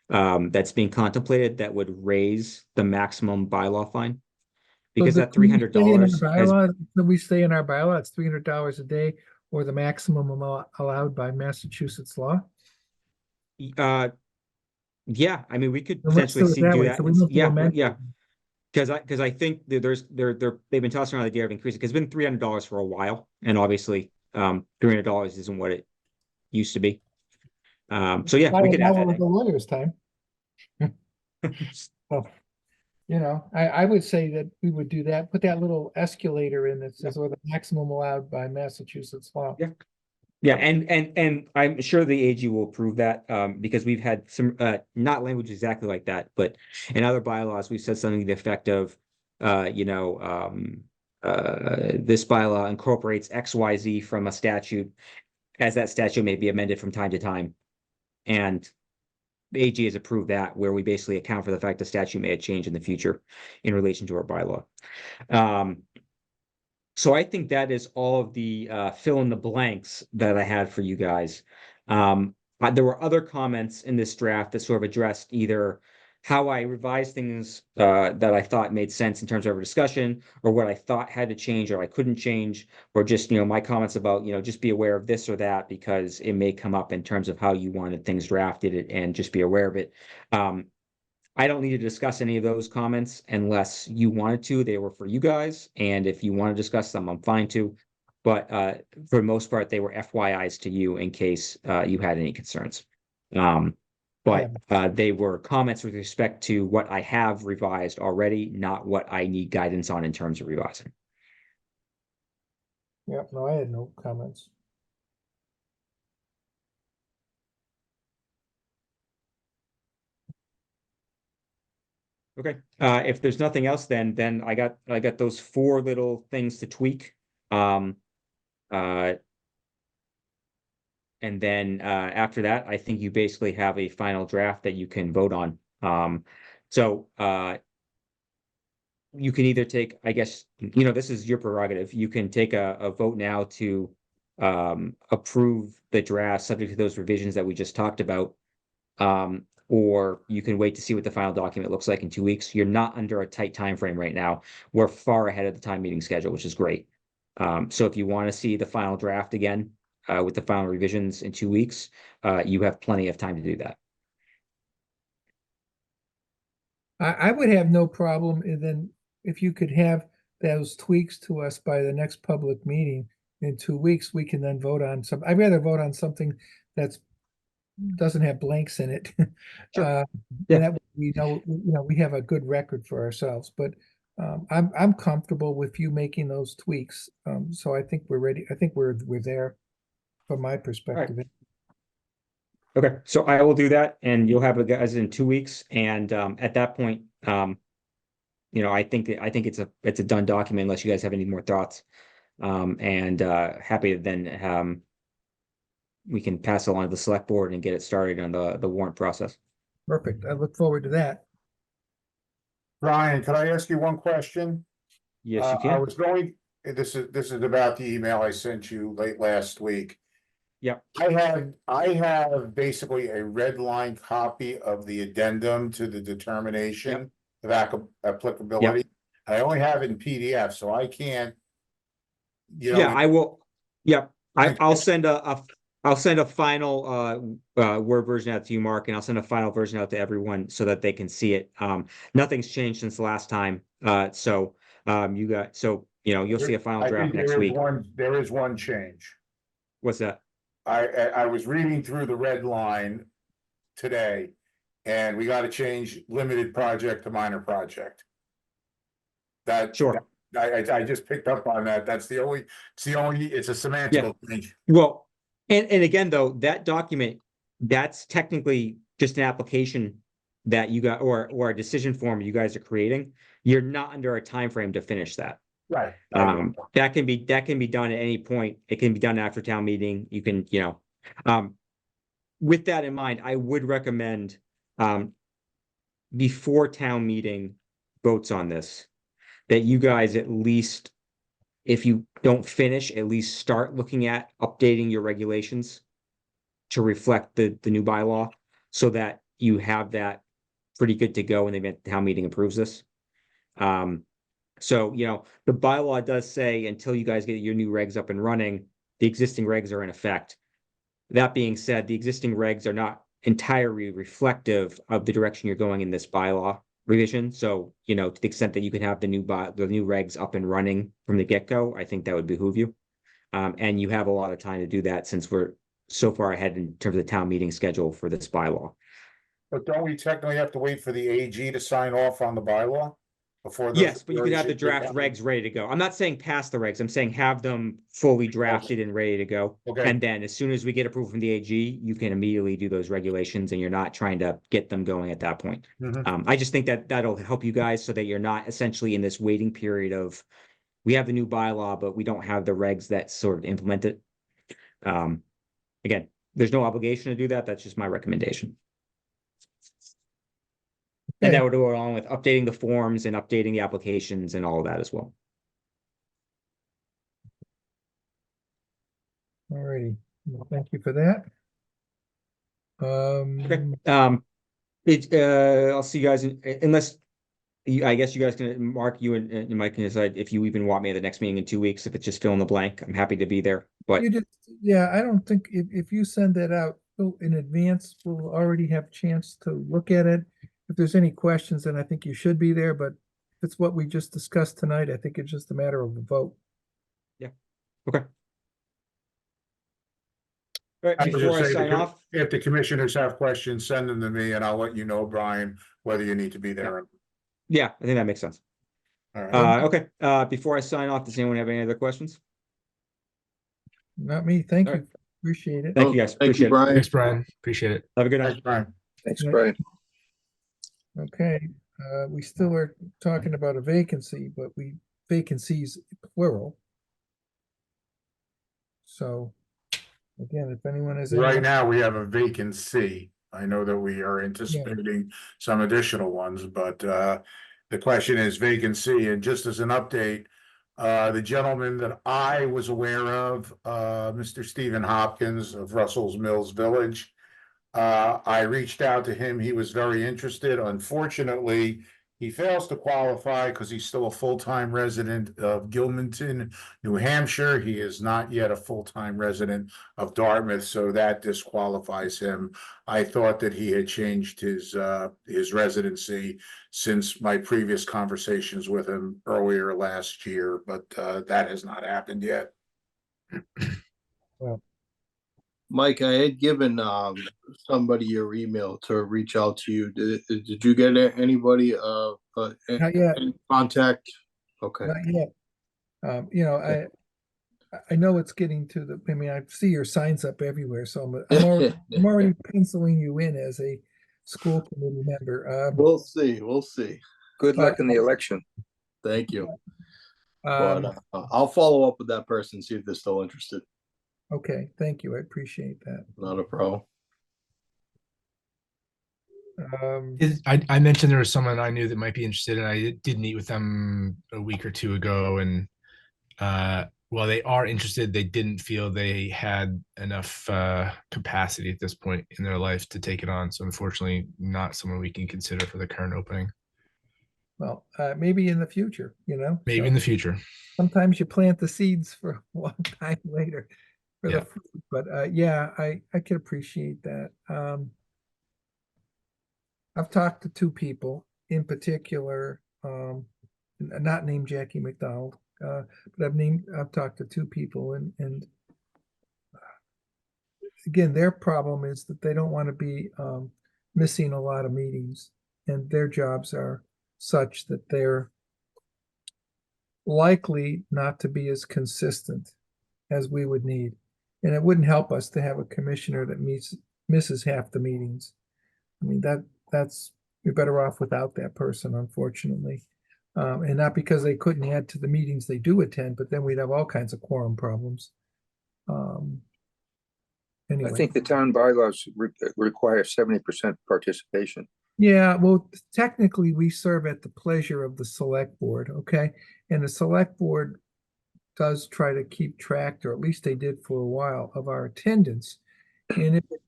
that's being contemplated that would raise the maximum bylaw fine. Because that $300 has, We stay in our bylaw, it's $300 a day or the maximum amount allowed by Massachusetts law. yeah, I mean, we could Well, let's potentially do it see that do way, that. so we don't do Yeah, amendment. yeah. Because I think that they've been tossing around the idea of increasing, because it's been $300 for a while, and obviously $300 isn't what it used to be. So yeah, we could add that The lawyer's time. in. I would say that we would do that, put that little escalator in that says, or the maximum allowed by Massachusetts law. Yeah. Yeah, and I'm sure the AG will approve that, because we've had some, not language exactly like that, but in other bylaws, we've said something to the effect of, this bylaw incorporates XYZ from a statute, as that statute may be amended from time to time. And the AG has approved that, where we basically account for the fact the statute may have changed in the future in relation to our bylaw. So I think that is all of the fill in the blanks that I had for you guys. There were other comments in this draft that sort of addressed either how I revised things that I thought made sense in terms of our discussion, or what I thought had to change or I couldn't change, or just, my comments about, just be aware of this or that because it may come up in terms of how you wanted things drafted, and just be aware of it. I don't need to discuss any of those comments unless you wanted to. They were for you guys, and if you want to discuss them, I'm fine to. But for the most part, they were FYIs to you in case you had any concerns. But they were comments with respect to what I have revised already, not what I need guidance on in terms of revising. Yeah, no, I had no comments. Okay, if there's nothing else, then I got those 4 little things to tweak. And then after that, I think you basically have a final draft that you can vote on. So you can either take, I guess, this is your prerogative. You can take a vote now to approve the draft subject to those revisions that we just talked about. Or you can wait to see what the final document looks like in 2 weeks. You're not under a tight time frame right now. We're far ahead of the time meeting schedule, which is great. So if you want to see the final draft again, with the final revisions in 2 weeks, you have plenty of time to do that. I would have no problem, and then if you could have those tweaks to us by the next public meeting in 2 weeks, we can then vote on some. I'd rather vote on something that's doesn't have blanks in it. Sure. And that we know, we have a good record for ourselves, but I'm comfortable with you making those tweaks. So I think we're ready. I think we're there from my perspective. Okay, so I will do that and you'll have it guys in 2 weeks. And at that point, I think it's a done document unless you guys have any more thoughts. And happy to then we can pass it along to the select board and get it started on the warrant process. Perfect. I look forward to that. Brian, could I ask you one question? Yes, you I can. was going, this is about the email I sent you late last week. Yep. I have basically a red line copy of the addendum to the determination of applicability. I only have it in PDF, so I can't. Yeah, I will. Yep. I'll send a final Word version out to you, Mark, and I'll send a final version out to everyone so that they can see it. Nothing's changed since the last time. You'll see a final draft next week. There is one change. What's that? I was reading through the red line today, and we got to change limited project to minor project. Sure. I just picked up on that. It's a semantical change. Well, and again, though, that document, that's technically just an application that you got, or a decision form you guys are creating. You're not under a time frame to finish that. Right. That can be done at any point. It can be done after town meeting. You can, with that in mind, I would recommend before town meeting votes on this, that you guys at least, if you don't finish, at least start looking at updating your regulations to reflect the new bylaw, so that you have that pretty good to go when the town meeting approves this. So, the bylaw does say until you guys get your new regs up and running, the existing regs are in effect. That being said, the existing regs are not entirely reflective of the direction you're going in this bylaw revision. So, to the extent that you can have the new regs up and running from the get-go, I think that would behoove you. And you have a lot of time to do that since we're so far ahead in terms of the town meeting schedule for this bylaw. But don't we technically have to wait for the AG to sign off on the bylaw? Yes, but you could have the draft regs ready to go. I'm not saying pass the regs. I'm saying have them fully drafted and ready to go. Okay. And then as soon as we get approval from the AG, you can immediately do those regulations and you're not trying to get them going at that point. I just think that that'll help you guys so that you're not essentially in this waiting period of, we have the new bylaw, but we don't have the regs that sort of implement it. Again, there's no obligation to do that. That's just my recommendation. And that would go along with updating the forms and updating the applications and all of that as well. All righty. Well, thank you for that. I'll see you guys unless I guess you guys can, Mark, you and Mike can decide if you even want me at the next meeting in 2 weeks. If it's just fill in the blank, I'm happy to be there. But I don't think if you send that out in advance, we'll already have a chance to look at it. If there's any questions, then I think you should be there, but if it's what we just discussed tonight, I think it's just a matter of the vote. Yeah. Okay. All right, I would before I just say sign off. if the commissioners have questions, send them to me and I'll let you know, Brian, whether you need to be there. Yeah, I think that makes sense. All right. Okay, before I sign off, does anyone have any other questions? Not me. Thank All you. right. Appreciate it. Thank you guys. Thank Appreciate you, it. Brian. Thanks, Brian. Appreciate it. Have a good night. Thanks, Brian. Thanks, Brian. Okay, we still are talking about a vacancy, but vacancies plural. So again, if anyone has. Right now, we have a vacancy. I know that we are anticipating some additional ones, but the question is vacancy. And just as an update, the gentleman that I was aware of, Mr. Stephen Hopkins of Russell's Mills Village, I reached out to him. He was very interested. Unfortunately, he fails to qualify because he's still a full-time resident of Gilmanton, New Hampshire. He is not yet a full-time resident of Dartmouth, so that disqualifies him. I thought that he had changed his residency since my previous conversations with him earlier last year, but that has not happened yet. Well, Mike, I had given somebody your email to reach out to you. Did you get anybody not yet. any contact? Okay. Not yet. I know it's getting to the, I mean, I see your signs up everywhere, so I'm already penciling you in as a school committee member. We'll see, we'll see. Good But- luck in the election. Thank you. But Um, I'll follow up with that person, see if they're still interested. okay, thank you. I appreciate that. Not a problem. I mentioned there was someone I knew that might be interested, and I did meet with them a week or two ago. And while they are interested, they didn't feel they had enough capacity at this point in their life to take it on. So unfortunately, not someone we can consider for the current opening. Well, maybe in the future, you know? Maybe So in the future. sometimes you plant the seeds for a long time later for Yeah. the fruit. But yeah, I could appreciate that. I've talked to two people in particular, not named Jackie McDonald, but I've talked to two people and again, their problem is that they don't want to be missing a lot of meetings, and their jobs are such that they're likely not to be as consistent as we would need. And it wouldn't help us to have a commissioner that misses half the meetings. I mean, that's you're better off without that person, unfortunately. And not because they couldn't add to the meetings they do attend, but then we'd have all kinds of quorum problems. Anyway. I think the town bylaws require 70% participation. Yeah, well, technically, we serve at the pleasure of the select board, okay? And the select board does try to keep track, or at least they did for a while, of our attendance. And if it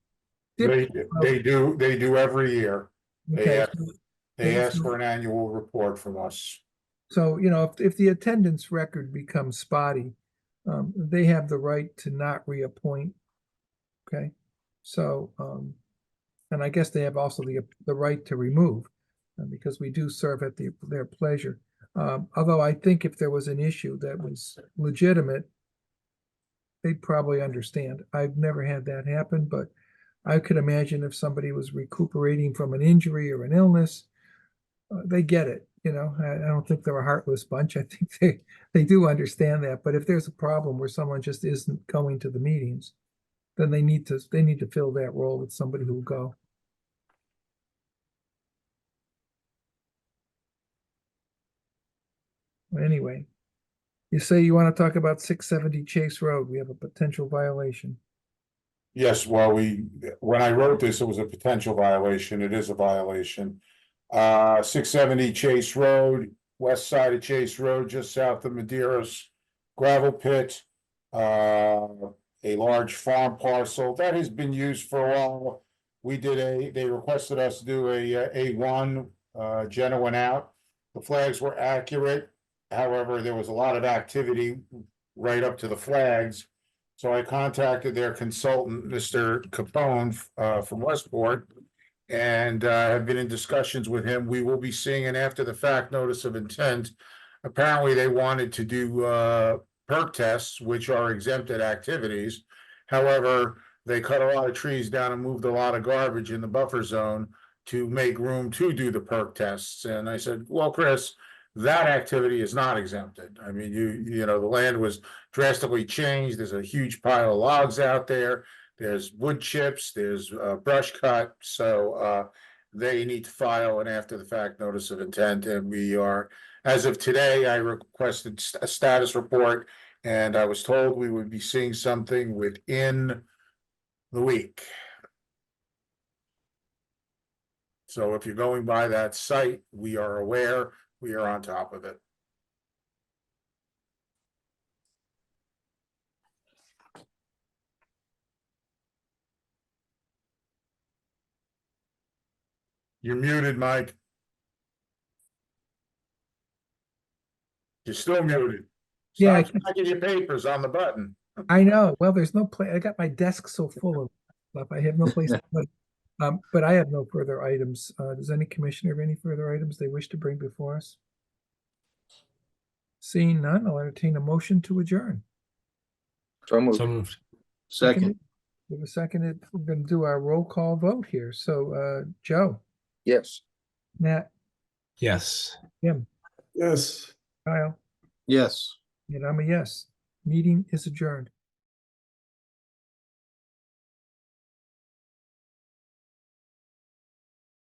They do every year. okay, They ask for an annual report from us. so, you know, if the attendance record becomes spotty, they have the right to not reappoint. Okay, so, and I guess they have also the right to remove, because we do serve at their pleasure. Although I think if there was an issue that was legitimate, they'd probably understand. I've never had that happen, but I could imagine if somebody was recuperating from an injury or an illness, they get it. You know, I don't think they're a heartless bunch. I think they do understand that. But if there's a problem where someone just isn't going to the meetings, then they need to fill that role with somebody who will go. Anyway, you say you want to talk about 670 Chase Road. We have a potential violation. Yes, well, when I wrote this, it was a potential violation. It is a violation. 670 Chase Road, west side of Chase Road, just south of Madeira's gravel pit. A large farm parcel that has been used for a while. They requested us to do a A1, Jenna went out. The flags were accurate. However, there was a lot of activity right up to the flags. So I contacted their consultant, Mr. Capone, from Westport, and have been in discussions with him. We will be seeing an after the fact notice of intent. Apparently, they wanted to do perk tests, which are exempted activities. However, they cut a lot of trees down and moved a lot of garbage in the buffer zone to make room to do the perk tests. And I said, well, Chris, that activity is not exempted. I mean, you know, the land was drastically changed. There's a huge pile of logs out there. There's wood chips, there's brush cut. So they need to file an after the fact notice of intent. And we are, as of today, I requested a status report, and I was told we would be seeing something within the week. So if you're going by that site, we are aware, we are on top of it. You're muted, Mike. You're still muted. Yeah, Stop smacking your papers on the button. I know. Well, there's no place. I got my desk so full of stuff. I have no place to put it. But I have no further items. Does any commissioner have any further items they wish to bring before us? Seeing none, I'll entertain a motion to adjourn. So moved. So moved. Second, We have a second. We're going to do our roll call vote here. So, Joe, Yes. Matt, Yes. Jim, Yes. Kyle, yes. and I'm a yes. Meeting is adjourned.